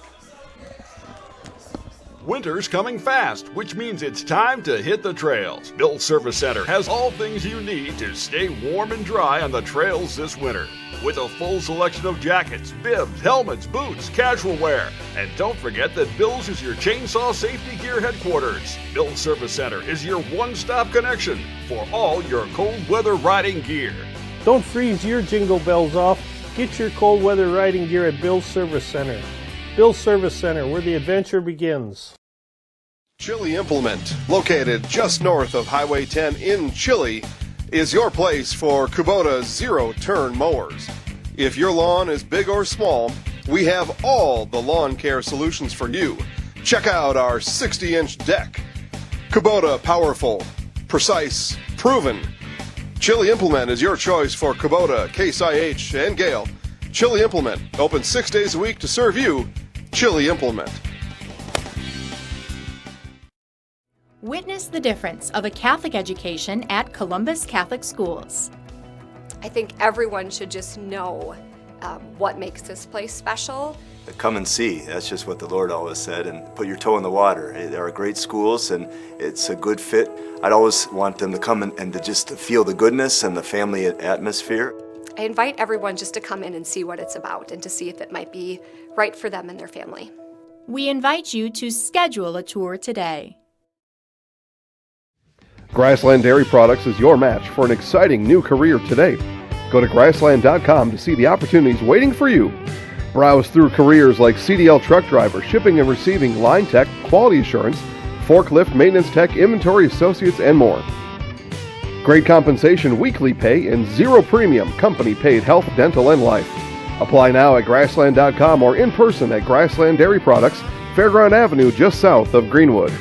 Winter's coming fast, which means it's time to hit the trails. Bill's Service Center has all things you need to stay warm and dry on the trails this winter. With a full selection of jackets, bibs, helmets, boots, casual wear. And don't forget that Bill's is your chainsaw safety gear headquarters. Bill's Service Center is your one-stop connection for all your cold weather riding gear. Don't freeze your jingle bells off. Get your cold weather riding gear at Bill's Service Center. Bill's Service Center, where the adventure begins. Chili Implement, located just north of Highway 10 in Chili, is your place for Kubota zero-turn mowers. If your lawn is big or small, we have all the lawn care solutions for you. Check out our 60-inch deck. Kubota, powerful, precise, proven. Chili Implement is your choice for Kubota, Case IH, and Gale. Chili Implement, open 6 days a week to serve you. Chili Implement. Witness the difference of a Catholic education at Columbus Catholic Schools. I think everyone should just know what makes this place special. Come and see. That's just what the Lord always said, and put your toe in the water. There are great schools, and it's a good fit. I'd always want them to come and to just feel the goodness and the family atmosphere. I invite everyone just to come in and see what it's about and to see if it might be right for them and their family. We invite you to schedule a tour today. Grassland Dairy Products is your match for an exciting new career today. Go to grassland.com to see the opportunities waiting for you. Browse through careers like CDL truck driver, shipping and receiving, line tech, quality assurance, forklift, maintenance tech, inventory associates, and more. Great compensation, weekly pay, and zero premium, company paid health, dental, and life. Apply now at grassland.com or in person at Grassland Dairy Products, Fairground Avenue, just south of Greenwood.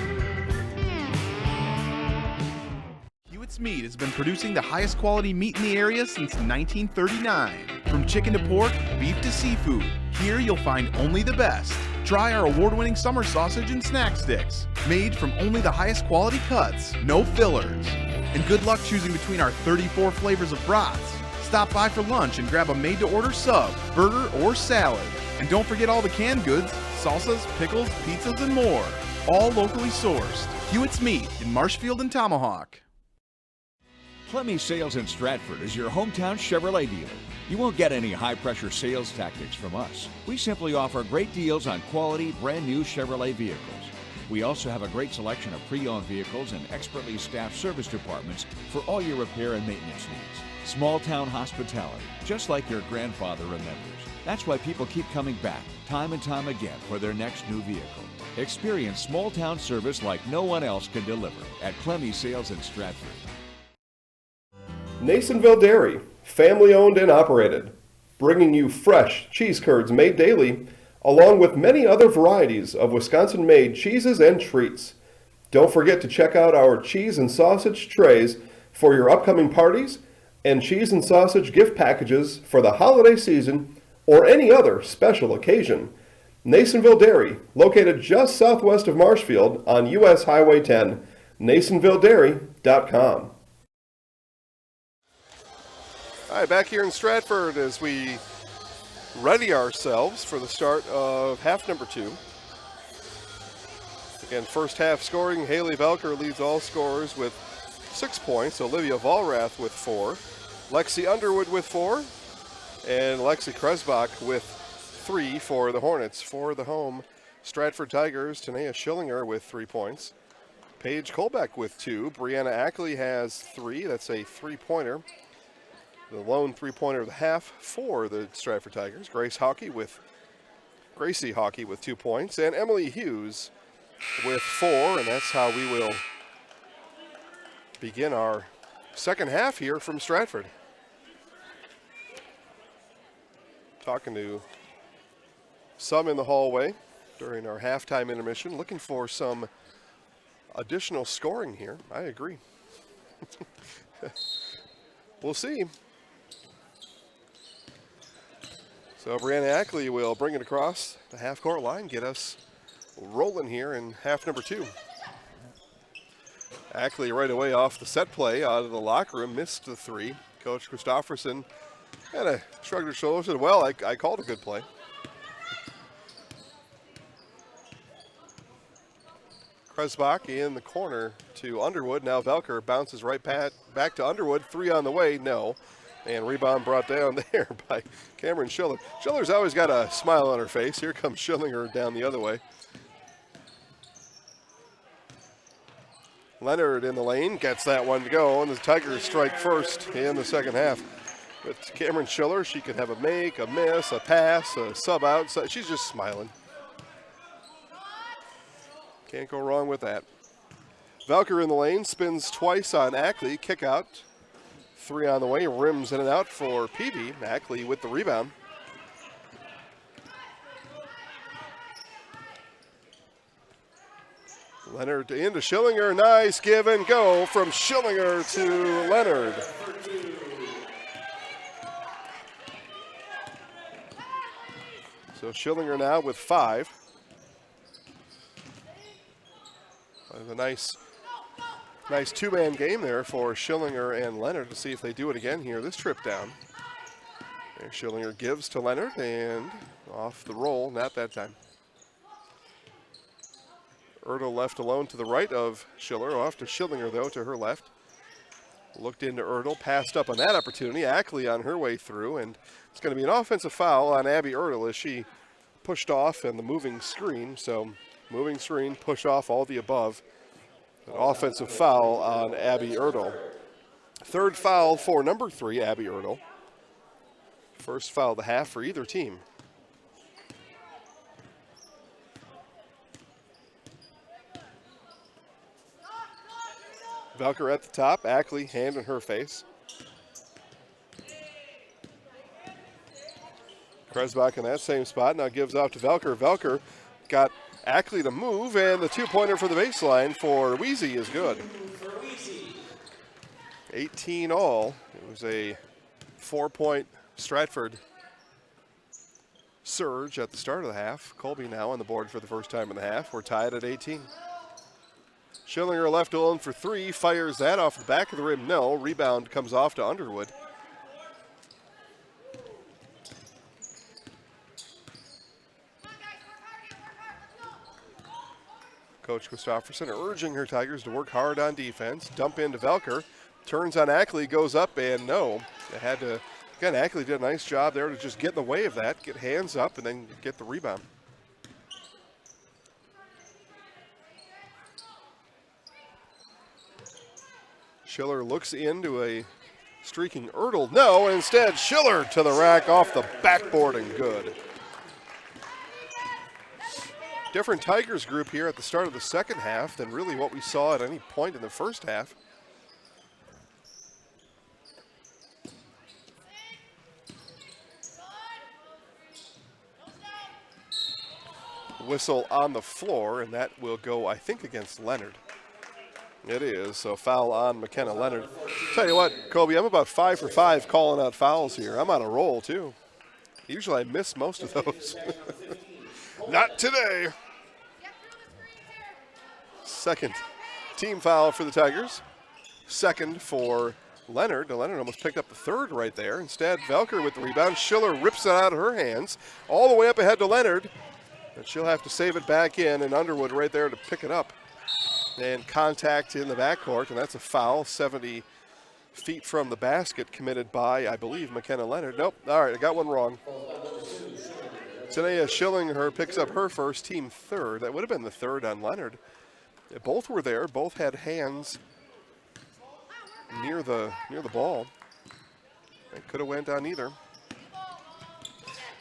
Meat has been producing the highest quality meat in the area since 1939. From chicken to pork, beef to seafood, here you'll find only the best. Try our award-winning summer sausage and snack sticks, made from only the highest quality cuts, no fillers. And good luck choosing between our 34 flavors of brats. Stop by for lunch and grab a made-to-order sub, burger, or salad. And don't forget all the canned goods, salsas, pickles, pizzas, and more. All locally sourced. Hewitt's Meat in Marshfield and Tomahawk. Clemmy Sales in Stratford is your hometown Chevrolet dealer. You won't get any high-pressure sales tactics from us. We simply offer great deals on quality, brand-new Chevrolet vehicles. We also have a great selection of pre-owned vehicles and expertly staffed service departments for all your repair and maintenance needs. Small-town hospitality, just like your grandfather remembers. That's why people keep coming back, time and time again, for their next new vehicle. Experience small-town service like no one else can deliver at Clemmy Sales in Stratford. Nasonville Dairy, family owned and operated, bringing you fresh cheese curds made daily, along with many other varieties of Wisconsin-made cheeses and treats. Don't forget to check out our cheese and sausage trays for your upcoming parties and cheese and sausage gift packages for the holiday season or any other special occasion. Nasonville Dairy, located just southwest of Marshfield on US Highway 10, nasonvilledairy.com. All right, back here in Stratford as we ready ourselves for the start of half number 2. Again, first half scoring, Haley Velker leads all scorers with 6 points. Olivia Vollrath with 4. Lexi Underwood with 4. And Lexi Kresbach with 3 for the Hornets. For the home Stratford Tigers, Tanea Schillinger with 3 points. Paige Colbeck with 2. Brianna Ackley has 3. That's a 3-pointer. The lone 3-pointer of the half for the Stratford Tigers. Gracie Hockey with 2 points. And Emily Hughes with 4. And that's how we will begin our second half here from Stratford. Talking to some in the hallway during our halftime intermission, looking for some additional scoring here. I agree. We'll see. So Brianna Ackley will bring it across the half-court line, get us rolling here in half number 2. Ackley right away off the set play out of the locker room, missed the 3. Coach Christofferson kind of shrugged her shoulders, said, well, I called a good play. Kresbach in the corner to Underwood. Now Velker bounces right back to Underwood. 3 on the way, no. And rebound brought down there by Cameron Schiller. Schiller's always got a smile on her face. Here comes Schillinger down the other way. Leonard in the lane, gets that one to go, and the Tigers strike first in the second half. But Cameron Schiller, she could have a make, a miss, a pass, a sub out. So she's just smiling. Can't go wrong with that. Velker in the lane, spins twice on Ackley, kick out. 3 on the way, rims in and out for Peavy. Ackley with the rebound. Leonard into Schillinger, nice give and go from Schillinger to Leonard. So Schillinger now with 5. A nice two-man game there for Schillinger and Leonard to see if they do it again here this trip down. And Schillinger gives to Leonard, and off the roll, not that time. Ertl left alone to the right of Schiller, off to Schillinger, though, to her left. Looked into Ertl, passed up on that opportunity. Ackley on her way through, and it's going to be an offensive foul on Abby Ertl as she pushed off in the moving screen. So moving screen, push off, all the above. An offensive foul on Abby Ertl. Third foul for number 3, Abby Ertl. First foul of the half for either team. Velker at the top, Ackley hand in her face. Kresbach in that same spot, now gives off to Velker. Velker got Ackley to move, and the two-pointer for the baseline for Weezy is good. 18 all. It was a 4-point Stratford surge at the start of the half. Colby now on the board for the first time in the half. We're tied at 18. Schillinger left alone for 3, fires that off the back of the rim. No, rebound comes off to Underwood. Coach Christofferson urging her Tigers to work hard on defense. Dump into Velker, turns on Ackley, goes up, and no. They had to, again, Ackley did a nice job there to just get in the way of that, get hands up, and then get the rebound. Schiller looks into a streaking Ertl. No, instead Schiller to the rack off the backboard and good. Different Tigers group here at the start of the second half than really what we saw at any point in the first half. Whistle on the floor, and that will go, I think, against Leonard. It is, so foul on McKenna Leonard. Tell you what, Colby, I'm about 5 for 5 calling out fouls here. I'm on a roll, too. Usually I miss most of those. Not today. Second team foul for the Tigers. Second for Leonard. Leonard almost picked up the third right there. Instead, Velker with the rebound. Schiller rips it out of her hands. All the way up ahead to Leonard. And she'll have to save it back in, and Underwood right there to pick it up. And contact in the backcourt, and that's a foul, 70 feet from the basket, committed by, I believe, McKenna Leonard. Nope, all right, I got one wrong. Tanea Schillinger picks up her first, team third. That would have been the third on Leonard. Both were there, both had hands near the ball. It could have went on either.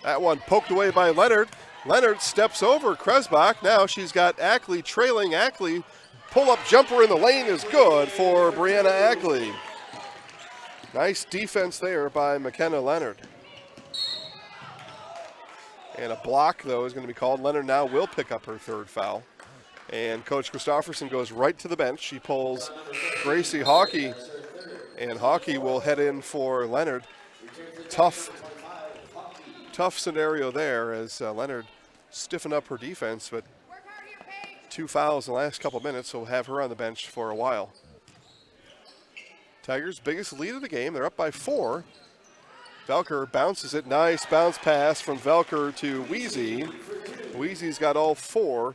That one poked away by Leonard. Leonard steps over Kresbach. Now she's got Ackley trailing. Ackley pull-up jumper in the lane is good for Brianna Ackley. Nice defense there by McKenna Leonard. And a block, though, is going to be called. Leonard now will pick up her third foul. And Coach Christofferson goes right to the bench. She pulls Gracie Hawkey, and Hawkey will head in for Leonard. Tough scenario there as Leonard stiffened up her defense, but 2 fouls in the last couple minutes, so we'll have her on the bench for a while. Tigers' biggest lead of the game. They're up by 4. Velker bounces it. Nice bounce pass from Velker to Weezy. Weezy's got all 4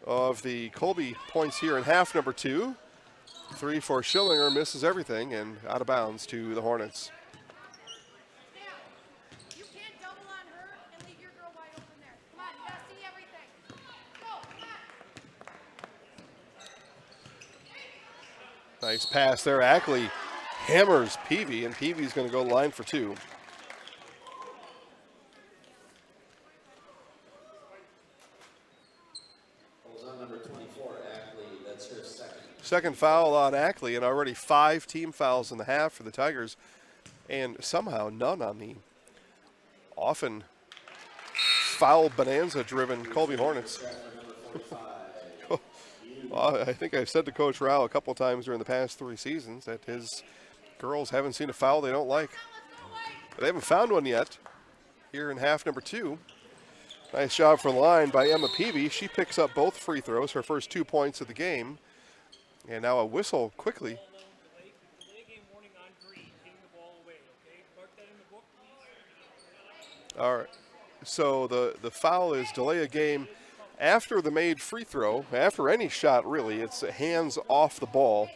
of the Colby points here in half number 2. 3 for Schillinger, misses everything, and out of bounds to the Hornets. Nice pass there. Ackley hammers Peavy, and Peavy's going to go line for 2. Number 24, Ackley, that's her second. Second foul on Ackley, and already 5 team fouls in the half for the Tigers, and somehow none on the often foul bonanza-driven Colby Hornets. Well, I think I've said to Coach Rao a couple times during the past 3 seasons that his girls haven't seen a foul they don't like. But they haven't found one yet here in half number 2. Nice job from the line by Emma Peavy. She picks up both free throws, her first 2 points of the game. And now a whistle quickly. All right. So the foul is delay a game after the made free throw, after any shot really. It's hands off the ball.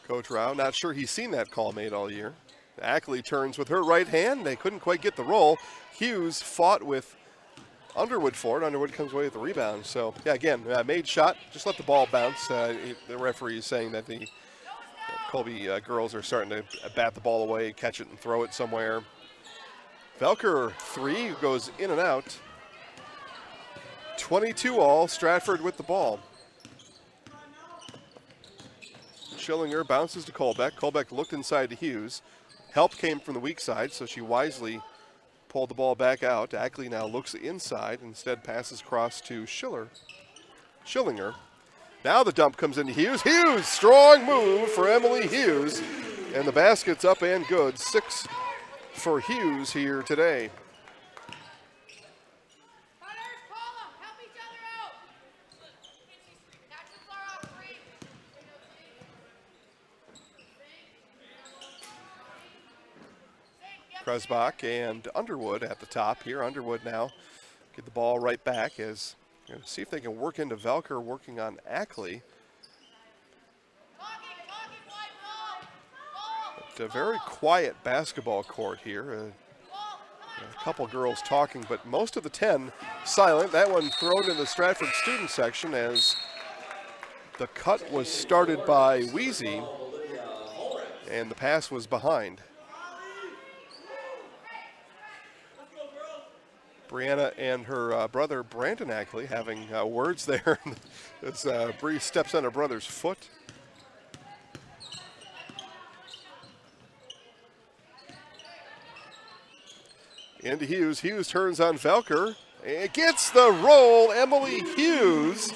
Coach Rao, not sure he's seen that call made all year. Ackley turns with her right hand. They couldn't quite get the roll. Hughes fought with Underwood for it. Underwood comes away with the rebound. So, yeah, again, made shot. Just let the ball bounce. The referee is saying that the Colby girls are starting to bat the ball away, catch it and throw it somewhere. Velker, 3, goes in and out. 22 all, Stratford with the ball. Schillinger bounces to Colbeck. Colbeck looked inside to Hughes. Help came from the weak side, so she wisely pulled the ball back out. Ackley now looks inside, instead passes across to Schillinger. Now the dump comes into Hughes. Hughes, strong move for Emily Hughes. And the basket's up and good. 6 for Hughes here today. Kresbach and Underwood at the top here. Underwood now get the ball right back as see if they can work into Velker working on Ackley. But a very quiet basketball court here. A couple girls talking, but most of the 10 silent. That one thrown in the Stratford student section as the cut was started by Wheezy and the pass was behind. Brianna and her brother Brandon Ackley having words there as Bree steps on her brother's foot. Into Hughes. Hughes turns on Velker. It gets the roll. Emily Hughes.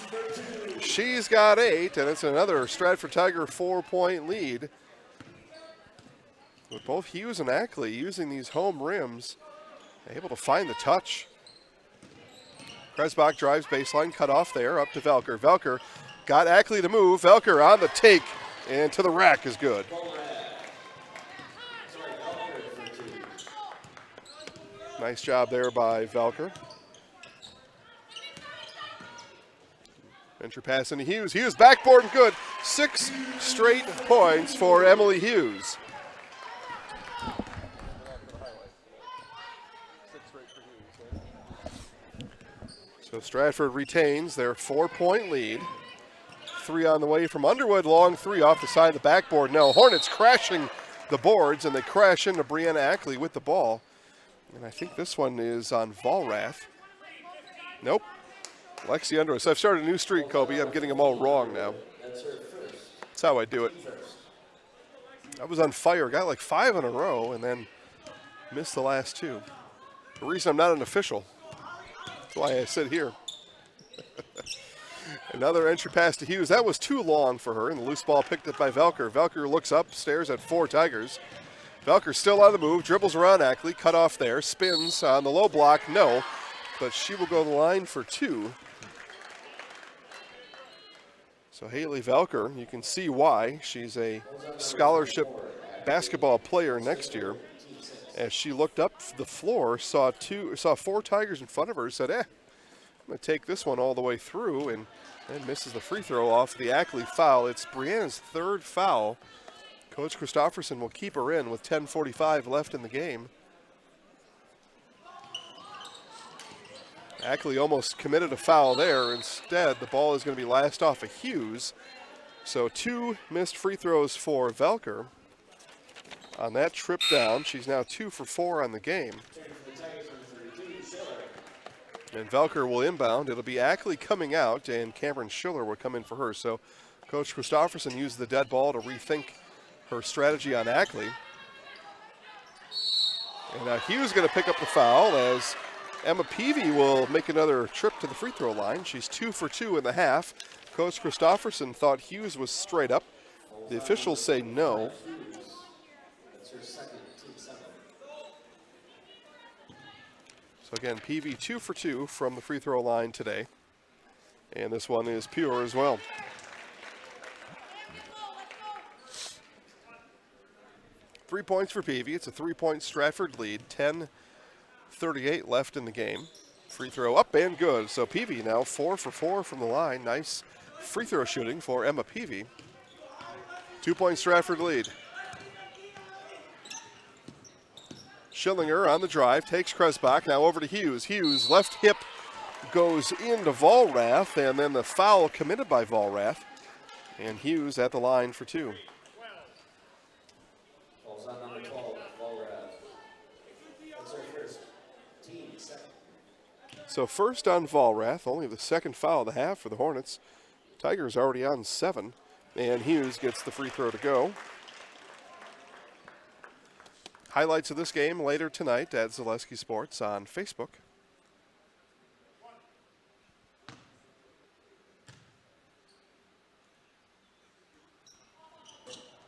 She's got 8, and it's another Stratford Tiger 4-point lead. With both Hughes and Ackley using these home rims, able to find the touch. Kresbach drives baseline, cut off there, up to Velker. Velker got Ackley to move. Velker on the take, and to the rack is good. Nice job there by Velker. Venture pass into Hughes. Hughes backboard and good. 6 straight points for Emily Hughes. So Stratford retains their 4-point lead. 3 on the way from Underwood. Long 3 off the side of the backboard. No, Hornets crashing the boards, and they crash into Brianna Ackley with the ball. And I think this one is on Volrath. Nope. Lexi Underwood. So I've started a new streak, Kobe. I'm getting them all wrong now. That's how I do it. I was on fire. Got like 5 in a row and then missed the last 2. The reason I'm not an official. That's why I sit here. Another entry pass to Hughes. That was too long for her, and the loose ball picked up by Velker. Velker looks up, stares at 4 Tigers. Velker still on the move, dribbles around Ackley, cut off there, spins on the low block, no, but she will go to the line for 2. So Haley Velker, you can see why. She's a scholarship basketball player next year. As she looked up the floor, saw 4 Tigers in front of her, said, I'm going to take this one all the way through, and misses the free throw off the Ackley foul. It's Brianna's 3rd foul. Coach Christofferson will keep her in with 10:45 left in the game. Ackley almost committed a foul there. Instead, the ball is going to be last off of Hughes. So 2 missed free throws for Velker. On that trip down, she's now 2 for 4 on the game. And Velker will inbound. It'll be Ackley coming out, and Cameron Schiller will come in for her. So Coach Christofferson used the dead ball to rethink her strategy on Ackley. And now Hughes going to pick up the foul as Emma Peavy will make another trip to the free throw line. She's 2 for 2 in the half. Coach Christofferson thought Hughes was straight up. The officials say no. So again, Peavy 2 for 2 from the free throw line today. And this one is pure as well. 3 points for Peavy. It's a 3-point Stratford lead. 10:38 left in the game. Free throw up and good. So Peavy now 4 for 4 from the line. Nice free throw shooting for Emma Peavy. 2-point Stratford lead. Schillinger on the drive, takes Kresbach, now over to Hughes. Hughes, left hip goes into Vollrath, and then the foul committed by Vollrath. And Hughes at the line for 2. Falls on number 12, Vollrath. That's our first team, second. So first on Vollrath, only the second foul of the half for the Hornets. Tigers already on 7, and Hughes gets the free throw to go. Highlights of this game later tonight at Zaleski Sports on Facebook.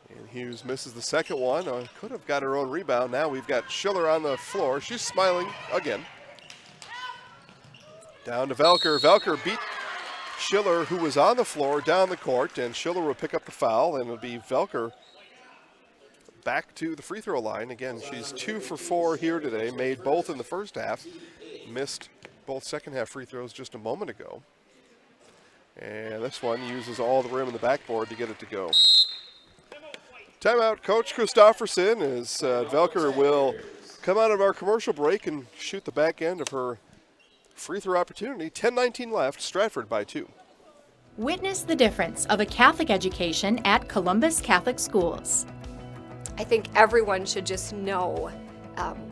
And Hughes misses the second one. Could have got her own rebound. Now we've got Schiller on the floor. She's smiling again. Down to Velker. Velker beat Schiller, who was on the floor, down the court, and Schiller will pick up the foul, and it'll be Velker back to the free throw line. Again, she's 2 for 4 here today, made both in the first half, missed both second half free throws just a moment ago. And this one uses all the rim and the backboard to get it to go. Timeout, Coach Christofferson, as Velker will come out of our commercial break and shoot the back end of her free throw opportunity. 10:19 left, Stratford by 2. Witness the difference of a Catholic education at Columbus Catholic Schools. I think everyone should just know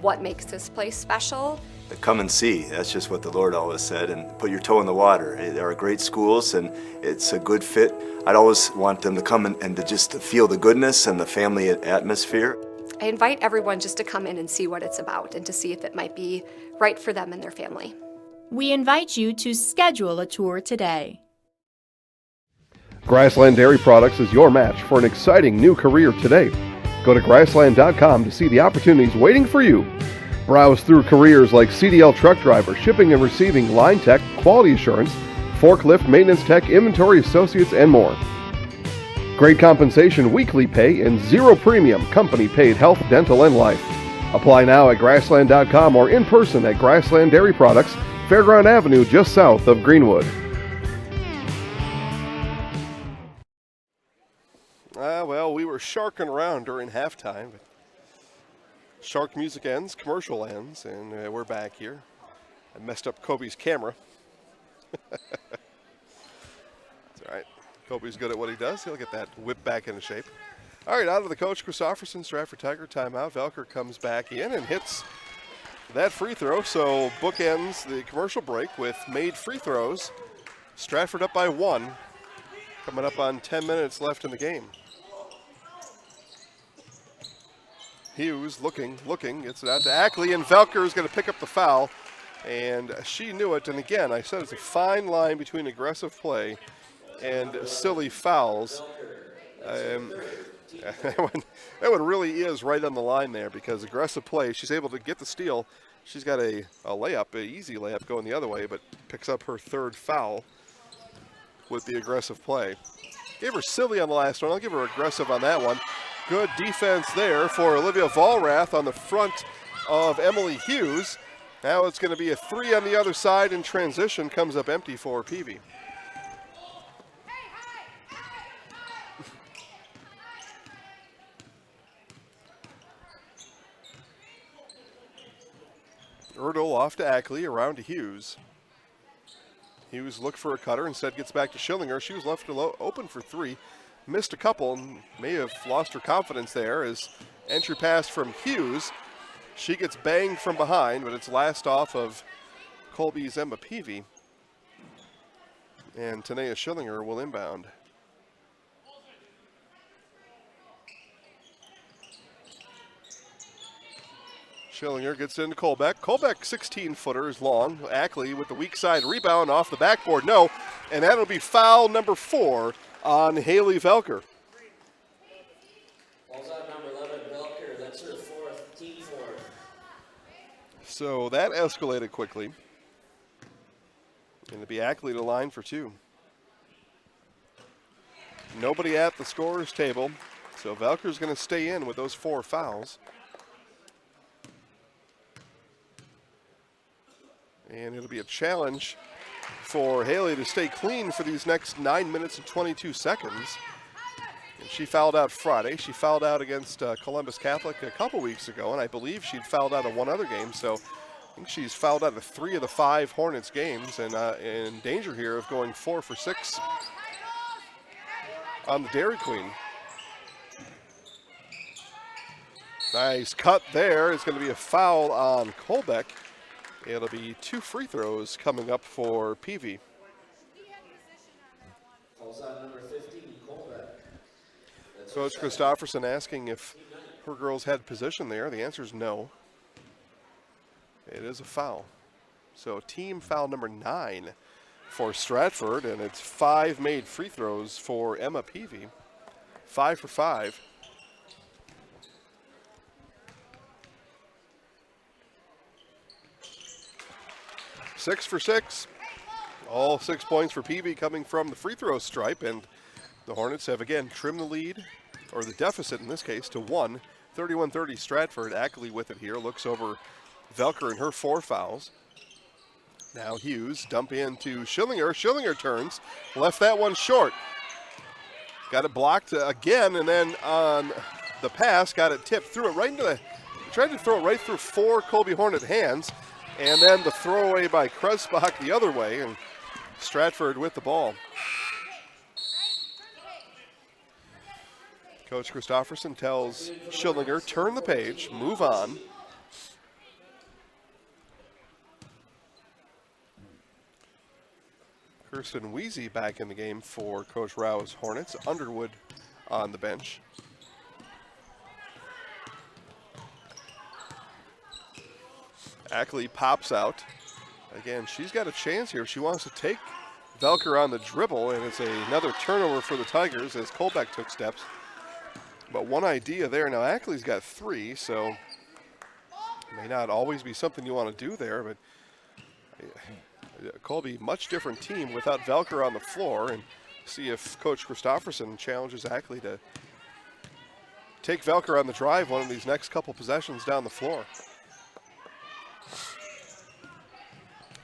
what makes this place special. Come and see. That's just what the Lord always said, and put your toe in the water. They are great schools, and it's a good fit. I'd always want them to come and to just feel the goodness and the family atmosphere. I invite everyone just to come in and see what it's about and to see if it might be right for them and their family. We invite you to schedule a tour today. Grassland Dairy Products is your match for an exciting new career today. Go to grassland.com to see the opportunities waiting for you. Browse through careers like CDL truck driver, shipping and receiving, line tech, quality assurance, forklift, maintenance tech, inventory associates, and more. Great compensation, weekly pay, and zero premium company paid health, dental, and life. Apply now at grassland.com or in person at Grassland Dairy Products, Fairground Avenue, just south of Greenwood. Well, we were sharking around during halftime, but shark music ends, commercial ends, and we're back here. I messed up Kobe's camera. It's all right. Kobe's good at what he does. He'll get that whip back into shape. All right, out of the Coach Christofferson, Stratford Tiger timeout. Velker comes back in and hits that free throw, so bookends the commercial break with made free throws. Stratford up by 1, coming up on 10 minutes left in the game. Hughes looking, gets it out to Ackley, and Velker is going to pick up the foul, and she knew it. And again, I said it's a fine line between aggressive play and silly fouls. That one really is right on the line there, because aggressive play, she's able to get the steal. She's got a layup, an easy layup going the other way, but picks up her third foul with the aggressive play. Gave her silly on the last one. I'll give her aggressive on that one. Good defense there for Olivia Vollrath on the front of Emily Hughes. Now it's going to be a 3 on the other side, and transition comes up empty for Peavy. Erdo off to Ackley, around to Hughes. Hughes looked for a cutter, instead gets back to Schillinger. She was left open for 3. Missed a couple and may have lost her confidence there as entry pass from Hughes. She gets banged from behind, but it's last off of Colby's Emma Peavy. And Tanea Schillinger will inbound. Schillinger gets into Colbeck. Colbeck, 16-footer, is long. Ackley with the weak side rebound off the backboard. No, and that'll be foul number 4 on Haley Velker. Falls on number 11, Velker. That's her 4th, team 4th. So that escalated quickly. Going to be Ackley to line for 2. Nobody at the scorer's table. So Velker's going to stay in with those 4 fouls. And it'll be a challenge for Haley to stay clean for these next 9 minutes and 22 seconds. And she fouled out Friday. She fouled out against Columbus Catholic a couple weeks ago, and I believe she'd fouled out of 1 other game. So I think she's fouled out of 3 of the 5 Hornets games, and in danger here of going 4 for 6 on the Dairy Queen. Nice cut there. It's going to be a foul on Colbeck. It'll be 2 free throws coming up for Peavy. Calls out number 15, Colbeck. Coach Christofferson asking if her girls had position there. The answer is no. It is a foul. So team foul number 9 for Stratford, and it's 5 made free throws for Emma Peavy. 5 for 5. Six for 6. All 6 points for Peavy coming from the free throw stripe, and the Hornets have again trimmed the lead, or the deficit in this case, to 1. 31-30 Stratford. Ackley with it here. Looks over Velker and her 4 fouls. Now Hughes dump into Schillinger. Schillinger turns. Left that one short. Got it blocked again, and then on the pass, got it tipped. Threw it right into the, tried to throw it right through 4 Colby Hornet hands. And then the throwaway by Kresbach the other way, and Stratford with the ball. Coach Christofferson tells Schillinger, turn the page, move on. Kirsten Weezy back in the game for Coach Rao's Hornets. Underwood on the bench. Ackley pops out. Again, she's got a chance here. She wants to take Velker on the dribble, and it's another turnover for the Tigers as Colbeck took steps. But one idea there. Now, Ackley's got 3, so it may not always be something you want to do there, but Colby, much different team without Velker on the floor, and see if Coach Christofferson challenges Ackley to take Velker on the drive one of these next couple possessions down the floor.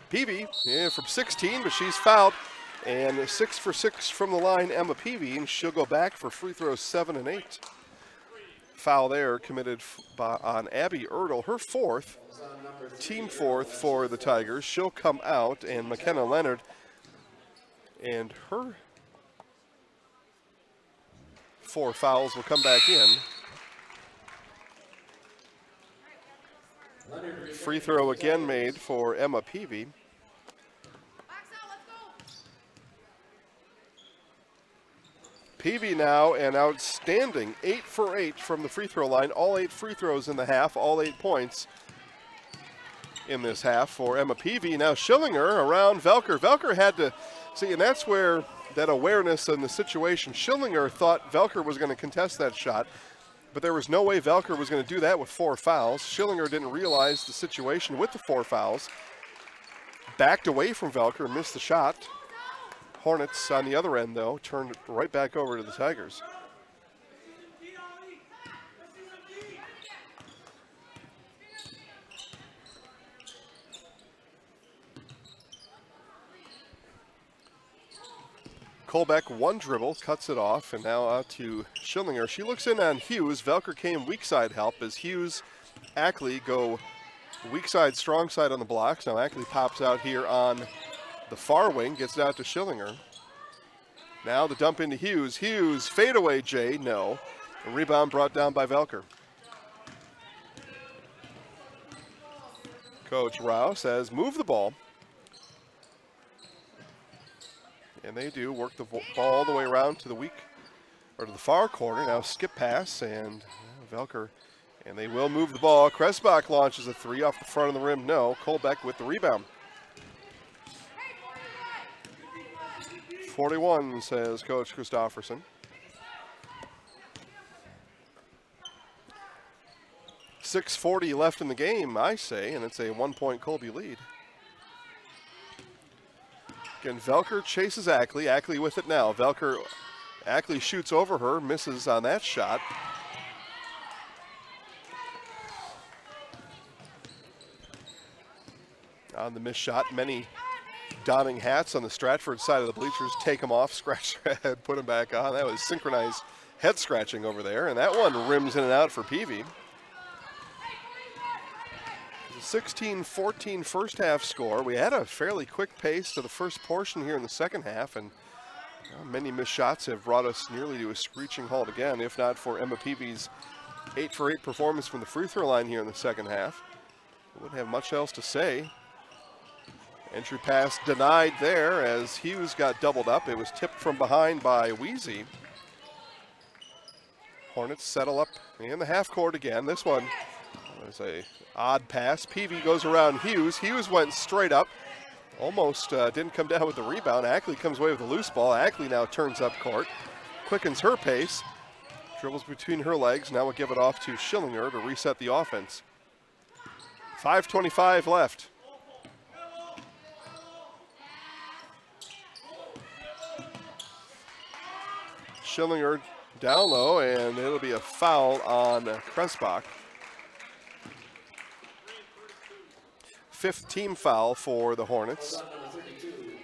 Peavy, from 16, but she's fouled. And 6 for 6 from the line, Emma Peavy, and she'll go back for free throws 7 and 8. Foul there committed on Abby Erdl, her 4th, team 4th for the Tigers. She'll come out, and McKenna Leonard, and her 4 fouls will come back in. Free throw again made for Emma Peavy. Peavy now an outstanding 8 for 8 from the free throw line. All 8 free throws in the half, all 8 points in this half for Emma Peavy. Now Schillinger around Velker. Velker had to see, and that's where that awareness in the situation. Schillinger thought Velker was going to contest that shot, but there was no way Velker was going to do that with 4 fouls. Schillinger didn't realize the situation with the 4 fouls. Backed away from Velker, missed the shot. Hornets on the other end, though, turned it right back over to the Tigers. Colbeck, 1 dribble, cuts it off, and now out to Schillinger. She looks in on Hughes. Velker came weak side help as Hughes, Ackley go weak side, strong side on the blocks. Now Ackley pops out here on the far wing, gets it out to Schillinger. Now the dump into Hughes. Hughes, fadeaway, Jay, no. A rebound brought down by Velker. Coach Rao says, move the ball. And they do work the ball all the way around to the to the far corner. Now skip pass, and Velker, and they will move the ball. Kresbach launches a 3 off the front of the rim. No. Colbeck with the rebound. 41, says Coach Christofferson. 6:40 left in the game, I say, and it's a 1-point Colby lead. Again, Velker chases Ackley. Ackley with it now. Velker Ackley shoots over her, misses on that shot. On the missed shot, many donning hats on the Stratford side of the bleachers take them off, scratch their head, put them back on. That was synchronized head scratching over there, and that one rims in and out for Peavy. 16-14 first half score. We had a fairly quick pace to the first portion here in the second half, and many missed shots have brought us nearly to a screeching halt again, if not for Emma Peavy's 8-for-8 performance from the free throw line here in the second half. Wouldn't have much else to say. Entry pass denied there as Hughes got doubled up. It was tipped from behind by Weezy. Hornets settle up in the half court again. This one was a odd pass. Peavy goes around Hughes. Hughes went straight up. Almost didn't come down with the rebound. Ackley comes away with a loose ball. Ackley now turns up court. Quickens her pace. Dribbles between her legs. Now we'll give it off to Schillinger to reset the offense. 5:25 left. Schillinger down low, and it'll be a foul on Kresbach. Fifth team foul for the Hornets.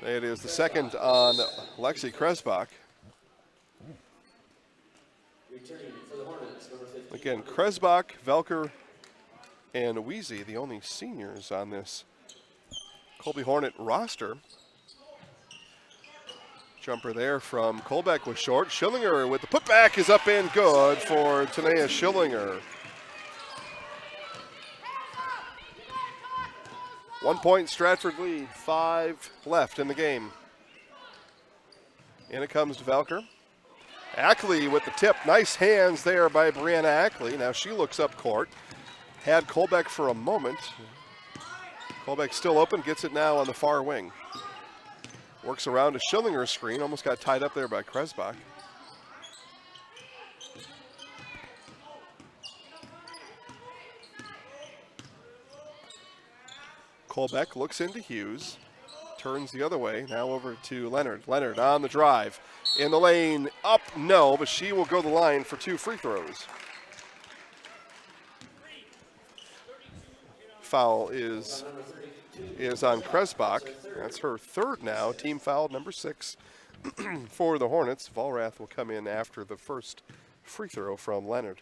It is the second on Lexi Kresbach. Again, Kresbach, Velker, and Weezy, the only seniors on this Colby Hornet roster. Jumper there from Colbeck was short. Schillinger with the putback is up and good for Tanea Schillinger. 1 point Stratford lead, 5 left in the game. In it comes to Velker. Ackley with the tip. Nice hands there by Brianna Ackley. Now she looks up court. Had Colbeck for a moment. Colbeck still open, gets it now on the far wing. Works around a Schillinger screen, almost got tied up there by Kresbach. Colbeck looks into Hughes, turns the other way, now over to Leonard. Leonard on the drive, in the lane, up, no, but she will go the line for 2 free throws. Foul is on Kresbach. That's her third now, team foul number 6 for the Hornets. Vollrath will come in after the first free throw from Leonard.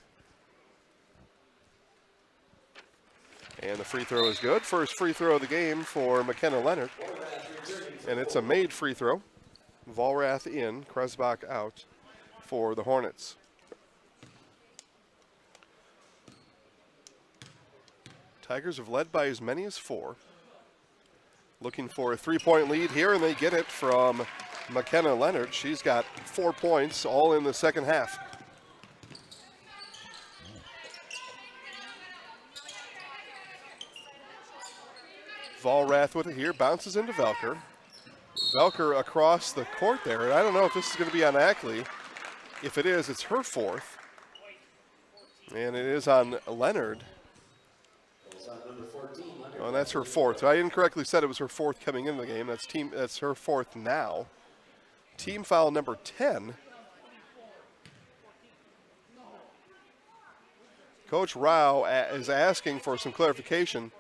And the free throw is good. First free throw of the game for McKenna Leonard. And it's a made free throw. Vollrath in, Kresbach out for the Hornets. Tigers have led by as many as 4. Looking for a 3-point lead here, and they get it from McKenna Leonard. She's got 4 points, all in the second half. Vollrath with it here, bounces into Velker. Velker across the court there, and I don't know if this is going to be on Ackley. If it is, it's her 4th. And it is on Leonard. Oh, and that's her 4th. I incorrectly said it was her 4th coming into the game. That's her 4th now. Team foul number 10. Coach Rao is asking for some clarification.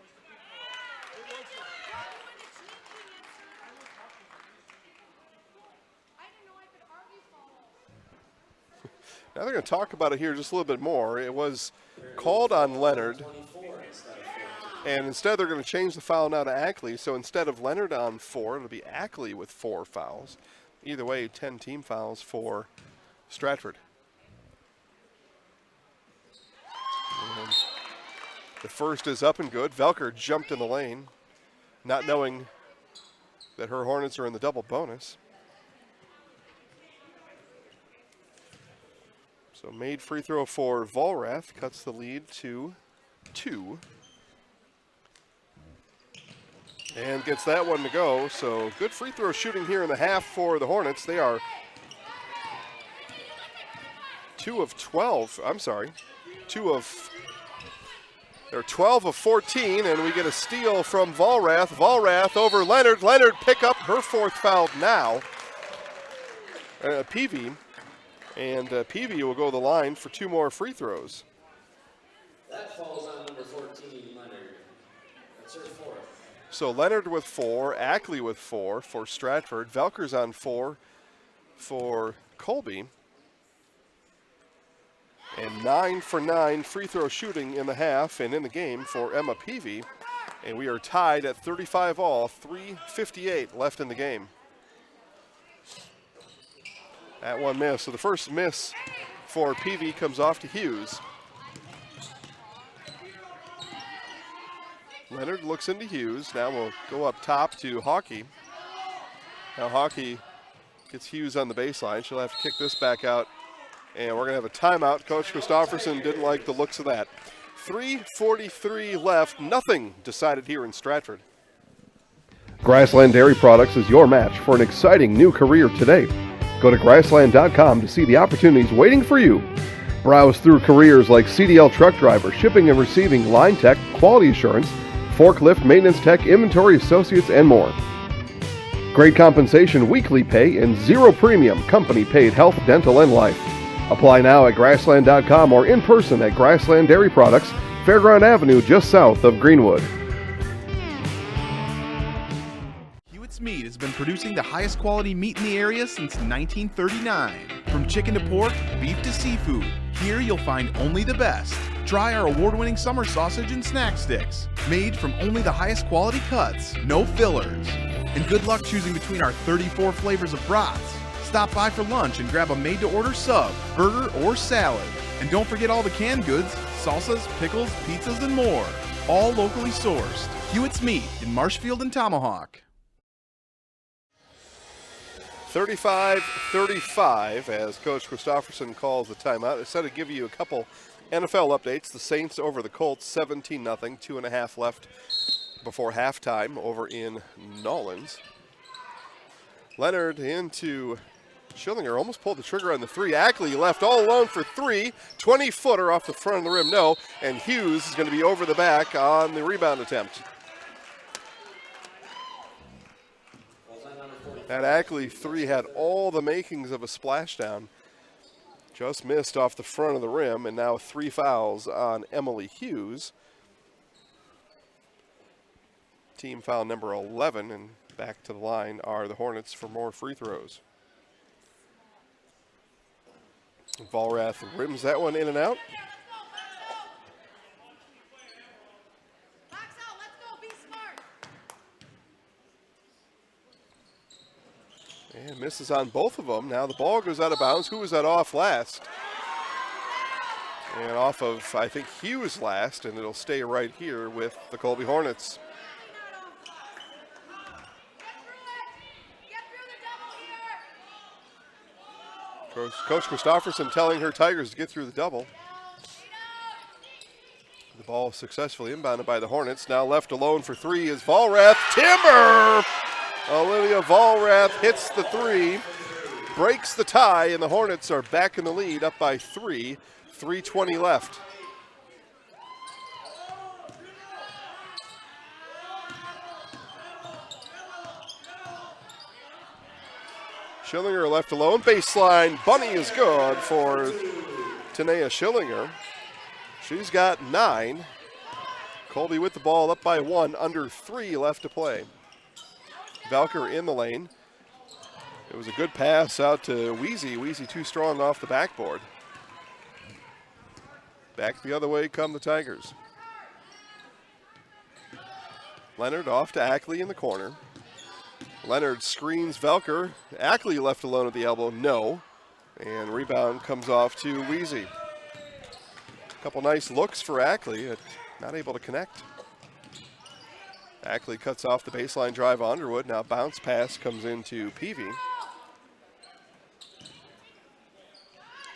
Now they're going to talk about it here just a little bit more. It was called on Leonard. And instead, they're going to change the foul now to Ackley. So instead of Leonard on 4, it'll be Ackley with 4 fouls. Either way, 10 team fouls for Stratford. And the first is up and good. Velker jumped in the lane, not knowing that her Hornets are in the double bonus. So made free throw for Vollrath, cuts the lead to 2. And gets that one to go. So good free throw shooting here in the half for the Hornets. They are 2 of 12. I'm sorry. They're 12 of 14, and we get a steal from Vollrath. Vollrath over Leonard. Leonard pick up her 4th foul now. Peavy And Peavy will go to the line for 2 more free throws. That falls on number 14, Leonard. That's her 4th. So Leonard with 4, Ackley with 4 for Stratford. Velker's on 4 for Colby. And 9 for 9 free throw shooting in the half and in the game for Emma Peavy. And we are tied at 35 all, 3:58 left in the game. That one miss. So the first miss for Peavy comes off to Hughes. Leonard looks into Hughes. Now we'll go up top to Hawkey. Now Hawkey gets Hughes on the baseline. She'll have to kick this back out. And we're going to have a timeout. Coach Christofferson didn't like the looks of that. 3:43 left. Nothing decided here in Stratford. Grassland Dairy Products is your match for an exciting new career today. Go to grassland.com to see the opportunities waiting for you. Browse through careers like CDL truck driver, shipping and receiving, line tech, quality assurance, forklift, maintenance tech, inventory associates, and more. Great compensation, weekly pay, and zero premium, company paid health, dental, and life. Apply now at grassland.com or in person at Grassland Dairy Products, Fairground Avenue, just south of Greenwood. Hewitt's Meat has been producing the highest quality meat in the area since 1939. From chicken to pork, beef to seafood, here you'll find only the best. Try our award-winning summer sausage and snack sticks, made from only the highest quality cuts, no fillers. And good luck choosing between our 34 flavors of brats. Stop by for lunch and grab a made-to-order sub, burger, or salad. And don't forget all the canned goods, salsas, pickles, pizzas, and more. All locally sourced. Hewitt's Meat in Marshfield and Tomahawk. 35-35 as Coach Christofferson calls the timeout. I said I'd give you a couple NFL updates. The Saints over the Colts, 17-0, 2.5 left before halftime over in Nolens. Leonard into Schillinger, almost pulled the trigger on the 3. Ackley left all alone for 3. 20-footer off the front of the rim, no. And Hughes is going to be over the back on the rebound attempt. That Ackley 3 had all the makings of a splashdown. Just missed off the front of the rim, and now 3 fouls on Emily Hughes. Team foul number 11, and back to the line are the Hornets for more free throws. Vollrath rims that one in and out. And misses on both of them. Now the ball goes out of bounds. Who was that off last? And off of, I think, Hughes last, and it'll stay right here with the Colby Hornets. Coach Christofferson telling her Tigers to get through the double. The ball successfully inbounded by the Hornets. Now left alone for 3 is Vollrath. Timber! Olivia Vollrath hits the 3, breaks the tie, and the Hornets are back in the lead, up by 3. 3:20 left. Schillinger left alone. Baseline. Bunny is good for Tanea Schillinger. She's got 9. Colby with the ball up by 1. Under 3 left to play. Velker in the lane. It was a good pass out to Weezy. Weezy too strong off the backboard. Back the other way come the Tigers. Leonard off to Ackley in the corner. Leonard screens Velker. Ackley left alone at the elbow, no. And rebound comes off to Weezy. A couple nice looks for Ackley, not able to connect. Ackley cuts off the baseline drive on Underwood. Now bounce pass comes into Peavy.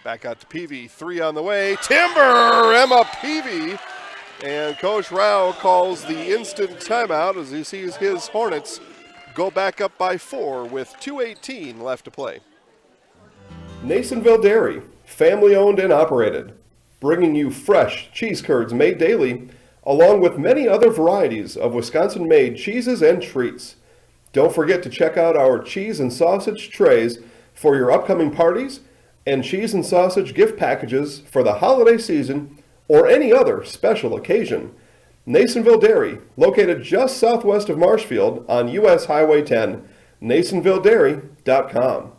Back out to Peavy, 3 on the way. Timber! Emma Peavy! And Coach Rao calls the instant timeout as he sees his Hornets go back up by 4 with 2:18 left to play. Nasonville Dairy, family owned and operated, bringing you fresh cheese curds made daily, along with many other varieties of Wisconsin-made cheeses and treats. Don't forget to check out our cheese and sausage trays for your upcoming parties, and cheese and sausage gift packages for the holiday season or any other special occasion. Nasonville Dairy, located just southwest of Marshfield on US Highway 10, NasonvilleDairy.com.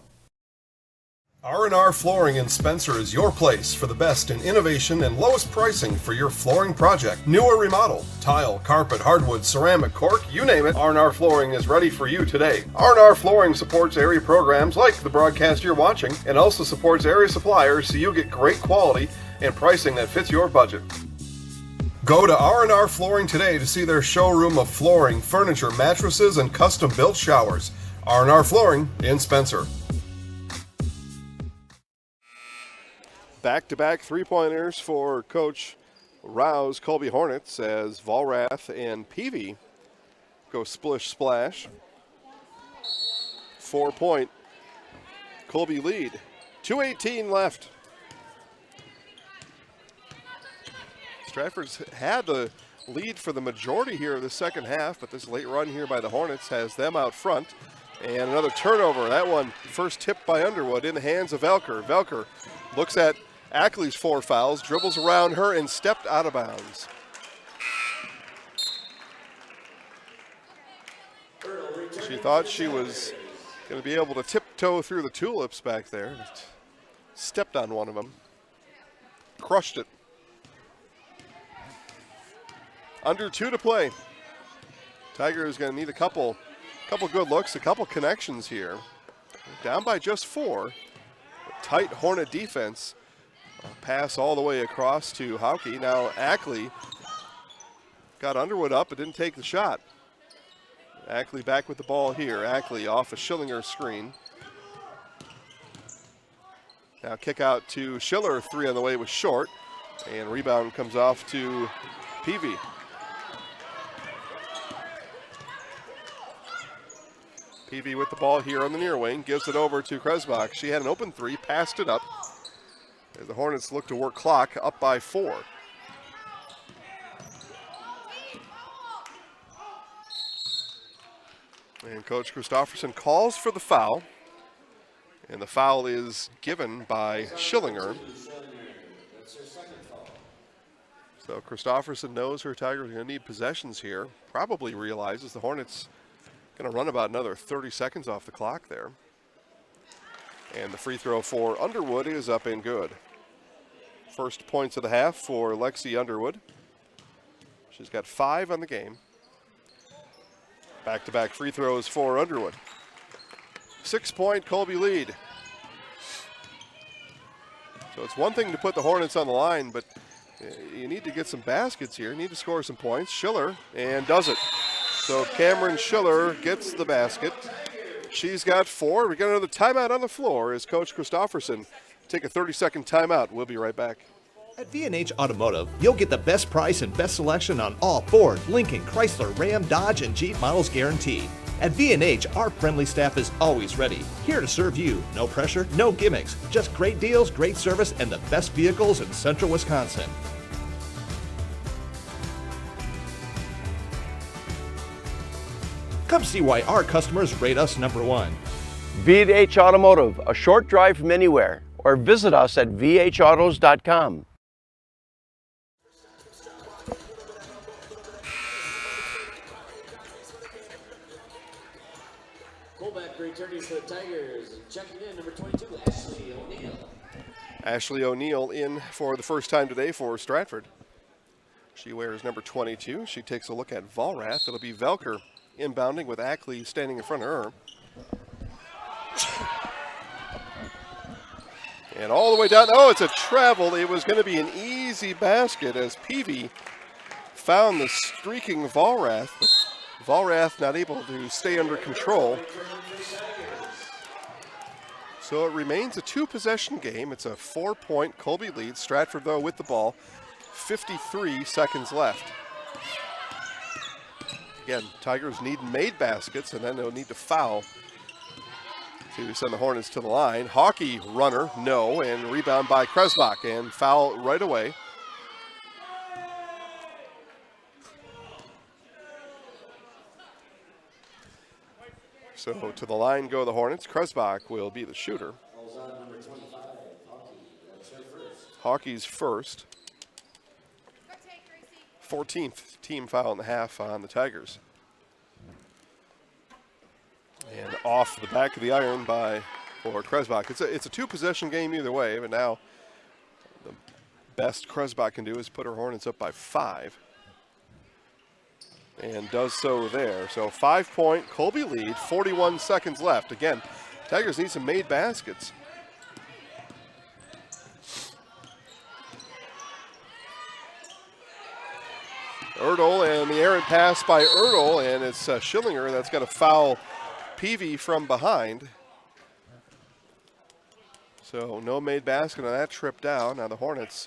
R&R Flooring in Spencer is your place for the best in innovation and lowest pricing for your flooring project. New or remodel, tile, carpet, hardwood, ceramic, cork, you name it, R&R Flooring is ready for you today. R&R Flooring supports area programs like the broadcast you're watching and also supports area suppliers so you get great quality and pricing that fits your budget. Go to R&R Flooring today to see their showroom of flooring, furniture, mattresses, and custom-built showers. R&R Flooring in Spencer. Back-to-back three-pointers for Coach Rouse Colby Hornets as Vollrath and Peavy go splish-splash. 4-point Colby lead. 2:18 left. Stratford's had the lead for the majority here of the second half, but this late run here by the Hornets has them out front. And another turnover. That one first tipped by Underwood in the hands of Velker. Velker looks at Ackley's 4 fouls, dribbles around her, and stepped out of bounds. She thought she was going to be able to tiptoe through the tulips back there. But stepped on one of them. Crushed it. Under 2 to play. Tiger is going to need a couple good looks, a couple connections here. Down by just 4. Tight Hornet defense. Pass all the way across to Hauke. Now Ackley got Underwood up but didn't take the shot. Ackley back with the ball here. Ackley off a Schillinger screen. Now kick out to Schiller. 3 on the way was short. And rebound comes off to Peavy. Peavy with the ball here on the near wing. Gives it over to Kresbach. She had an open 3. Passed it up. As the Hornets look to work clock, up by 4. And Coach Christofferson calls for the foul. And the foul is given by Schillinger. So Christofferson knows her Tigers are going to need possessions here. Probably realizes the Hornets going to run about another 30 seconds off the clock there. And the free throw for Underwood is up and good. First points of the half for Lexi Underwood. She's got 5 on the game. Back-to-back free throws for Underwood. 6-point Colby lead. So it's one thing to put the Hornets on the line, but you need to get some baskets here. You need to score some points. Schiller, and does it. So Cameron Schiller gets the basket. She's got 4. We got another timeout on the floor as Coach Christofferson take a 30-second timeout. We'll be right back. At V&H Automotive, you'll get the best price and best selection on all Ford, Lincoln, Chrysler, Ram, Dodge, and Jeep models guaranteed. At V&H, our friendly staff is always ready, here to serve you. No pressure, no gimmicks, just great deals, great service, and the best vehicles in central Wisconsin. Come see why our customers rate us #1. V&H Automotive, a short drive from anywhere, or visit us at vhautos.com. Fullback returning for the Tigers, checking in number 22, Ashley O'Neill. Ashley O'Neill in for the first time today for Stratford. She wears number 22. She takes a look at Vollrath. It'll be Velker inbounding with Ackley standing in front of her. And all the way down. Oh, it's a travel. It was going to be an easy basket as Peavy found the streaking Vollrath. But Vollrath not able to stay under control. So it remains a 2-possession game. It's a 4-point Colby lead. Stratford, though, with the ball. 53 seconds left. Again, Tigers need made baskets, and then they'll need to foul to send the Hornets to the line. Hauke runner, no, and rebound by Kresbach, and foul right away. So to the line go the Hornets. Kresbach will be the shooter. Hockey's first. 14th team foul in the half on the Tigers. And off the back of the iron for Kresbach. It's a two-possession game either way, but now the best Kresbach can do is put her Hornets up by 5. And does so there. So 5-point Colby lead, 41 seconds left. Again, Tigers need some made baskets. Erdl, and the errant pass by Erdl, and it's Schillinger that's going to foul Peavy from behind. So no made basket on that trip down. Now the Hornets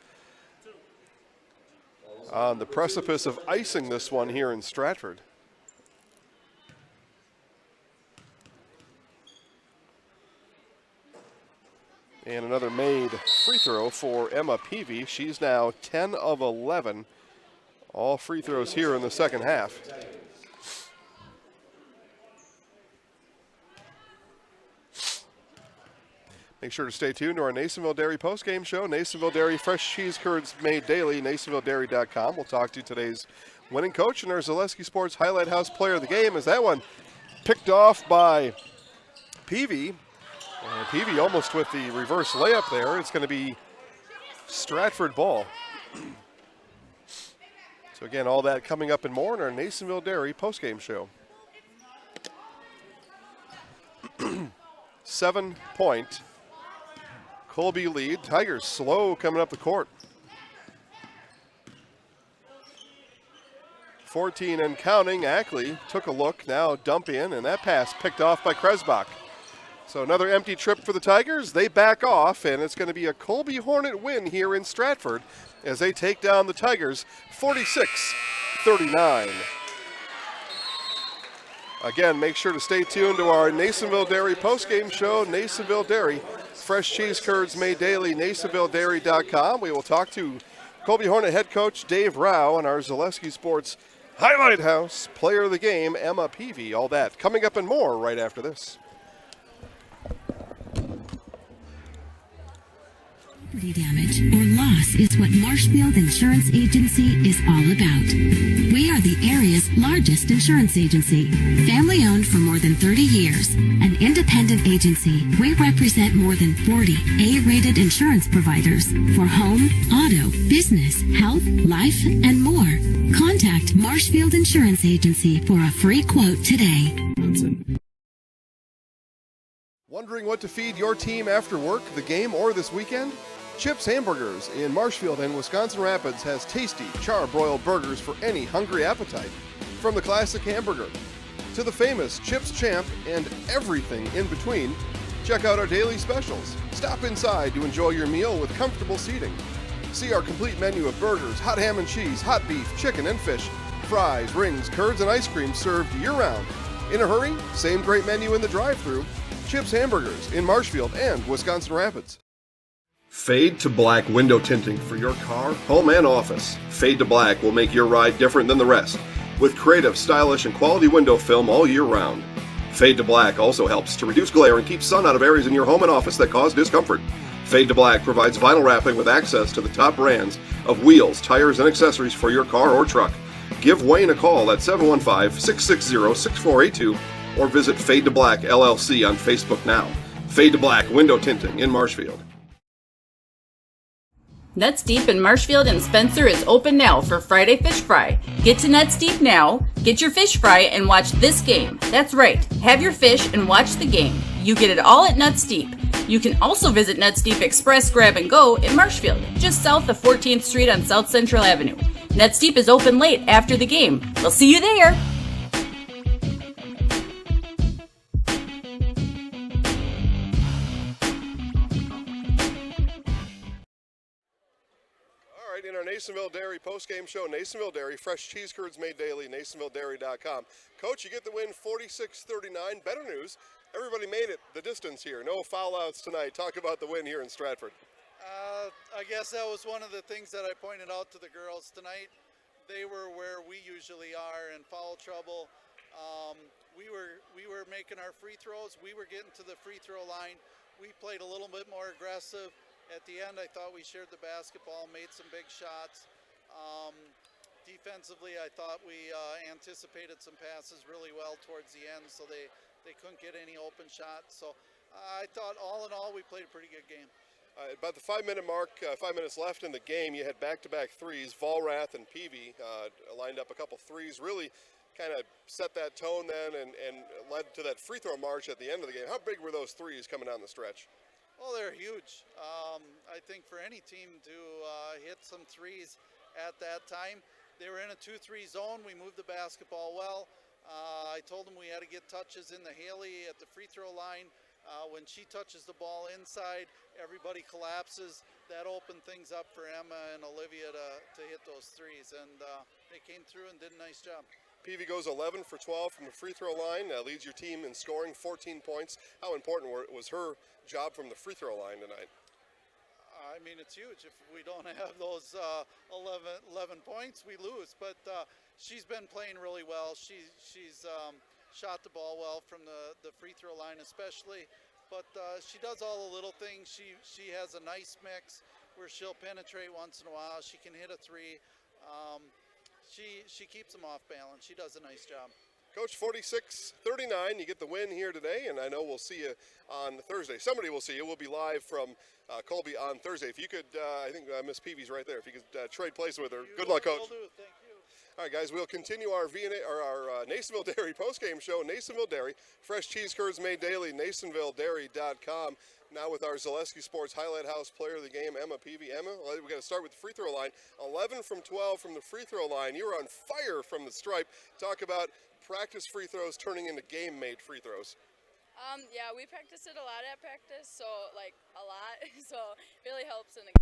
on the precipice of icing this one here in Stratford. And another made free throw for Emma Peavy. She's now 10 of 11. All free throws here in the second half. Make sure to stay tuned to our Nasonville Dairy postgame show. Nasonville Dairy, fresh cheese curds made daily, NasonvilleDairy.com. We'll talk to today's winning coach and our Zaleski Sports Highlight House player of the game as that one picked off by Peavy. And Peavy almost with the reverse layup there. It's going to be Stratford ball. So again, all that coming up and more in our Nasonville Dairy postgame show. 7-point Colby lead. Tigers slow coming up the court. 14 and counting. Ackley took a look, now dump in, and that pass picked off by Kresbach. So another empty trip for the Tigers. They back off, and it's going to be a Colby Hornet win here in Stratford as they take down the Tigers 46-39. Again, make sure to stay tuned to our Nasonville Dairy postgame show. Nasonville Dairy, fresh cheese curds made daily, NasonvilleDairy.com. We will talk to Colby Hornet head coach Dave Rao and our Zaleski Sports Highlight House player of the game, Emma Peavy. All that coming up and more right after this. Property damage or loss is what Marshfield Insurance Agency is all about. We are the area's largest insurance agency. Family owned for more than 30 years. An independent agency, we represent more than 40 A-rated insurance providers for home, auto, business, health, life, and more. Contact Marshfield Insurance Agency for a free quote today. Wondering what to feed your team after work, the game, or this weekend? Chips Hamburgers in Marshfield and Wisconsin Rapids has tasty char-broiled burgers for any hungry appetite. From the classic hamburger to the famous Chips Champ and everything in between, check out our daily specials. Stop inside to enjoy your meal with comfortable seating. See our complete menu of burgers, hot ham and cheese, hot beef, chicken and fish, fries, rings, curds, and ice cream served year-round. In a hurry? Same great menu in the drive-thru. Chips Hamburgers in Marshfield and Wisconsin Rapids. Fade to black window tinting for your car, home, and office. Fade to black will make your ride different than the rest, with creative, stylish, and quality window film all year round. Fade to black also helps to reduce glare and keep sun out of areas in your home and office that cause discomfort. Fade to black provides vinyl wrapping with access to the top brands of wheels, tires, and accessories for your car or truck. Give Wayne a call at 715-660-6482 or visit Fade to Black LLC on Facebook now. Fade to Black window tinting in Marshfield. Nuts Deep in Marshfield and Spencer is open now for Friday Fish Fry. Get to Nuts Deep now, get your fish fry, and watch this game. That's right, have your fish and watch the game. You get it all at Nuts Deep. You can also visit Nuts Deep Express Grab and Go in Marshfield, just south of 14th Street on South Central Avenue. Nuts Deep is open late after the game. We'll see you there. In our Nasonville Dairy postgame show, Nasonville Dairy, fresh cheese curds made daily, NasonvilleDairy.com. Coach, you get the win 46-39. Better news, everybody made it the distance here. No foul outs tonight. Talk about the win here in Stratford. I guess that was one of the things that I pointed out to the girls tonight. They were where we usually are in foul trouble. We were making our free throws. We were getting to the free throw line. We played a little bit more aggressive. At the end, I thought we shared the basketball, made some big shots. Defensively, I thought we anticipated some passes really well towards the end, so they couldn't get any open shots. So I thought all in all, we played a pretty good game. About the 5-minute mark, 5 minutes left in the game, you had back-to-back threes. Volrath and Peavy lined up a couple threes, really kind of set that tone then and led to that free throw march at the end of the game. How big were those threes coming down the stretch? Oh, they're huge. I think for any team to hit some threes at that time. They were in a 2-3 zone. We moved the basketball well. I told them we had to get touches in the Haley at the free throw line. When she touches the ball inside, everybody collapses. That opened things up for Emma and Olivia to hit those threes, and they came through and did a nice job. Peavy goes 11 for 12 from the free throw line, leads your team in scoring, 14 points. How important was her job from the free throw line tonight? I mean, it's huge. If we don't have those 11 points, we lose. But she's been playing really well. She's shot the ball well from the free throw line especially. But she does all the little things. She has a nice mix where she'll penetrate once in a while. She can hit a three. She keeps them off balance. She does a nice job. Coach, 46-39, you get the win here today, and I know we'll see you on Thursday. Somebody will see you. We'll be live from Colby on Thursday. If you could, I think Miss Peavy's right there. If you could trade places with her. Good luck, Coach. Will do. Thank you. All right, guys, we'll continue our Nasonville Dairy postgame show. Nasonville Dairy, fresh cheese curds made daily, NasonvilleDairy.com. Now with our Zaleski Sports Highlight House player of the game, Emma Peavy. Emma, we got to start with the free throw line. 11 from 12 from the free throw line. You were on fire from the stripe. Talk about practice free throws turning into game-made free throws. Yeah, we practiced it a lot at practice, so like a lot, so it really helps in the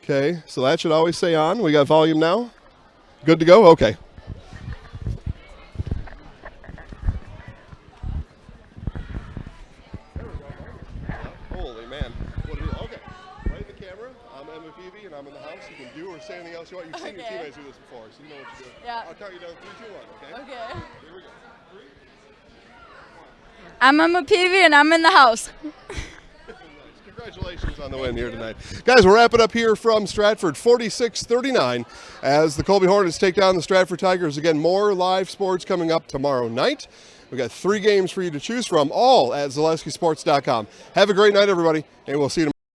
Okay, so that should always say on. We got volume now. Good to go? Okay. Peavy, and I'm in the house. You can do or say anything else you want. You've seen your teammates do this before, so you know what you do. Yeah. I'll count you down 3, 2, 1, okay? Okay. Here we go. 3. I'm Emma Peavy, and I'm in the house. Congratulations on the win here tonight. Guys, we'll wrap it up here from Stratford, 46-39, as the Colby Hornets take down the Stratford Tigers. Again, more live sports coming up tomorrow night. We've got 3 games for you to choose from, all at ZalewskiSports.com. Have a great night, everybody, and we'll see you tomorrow.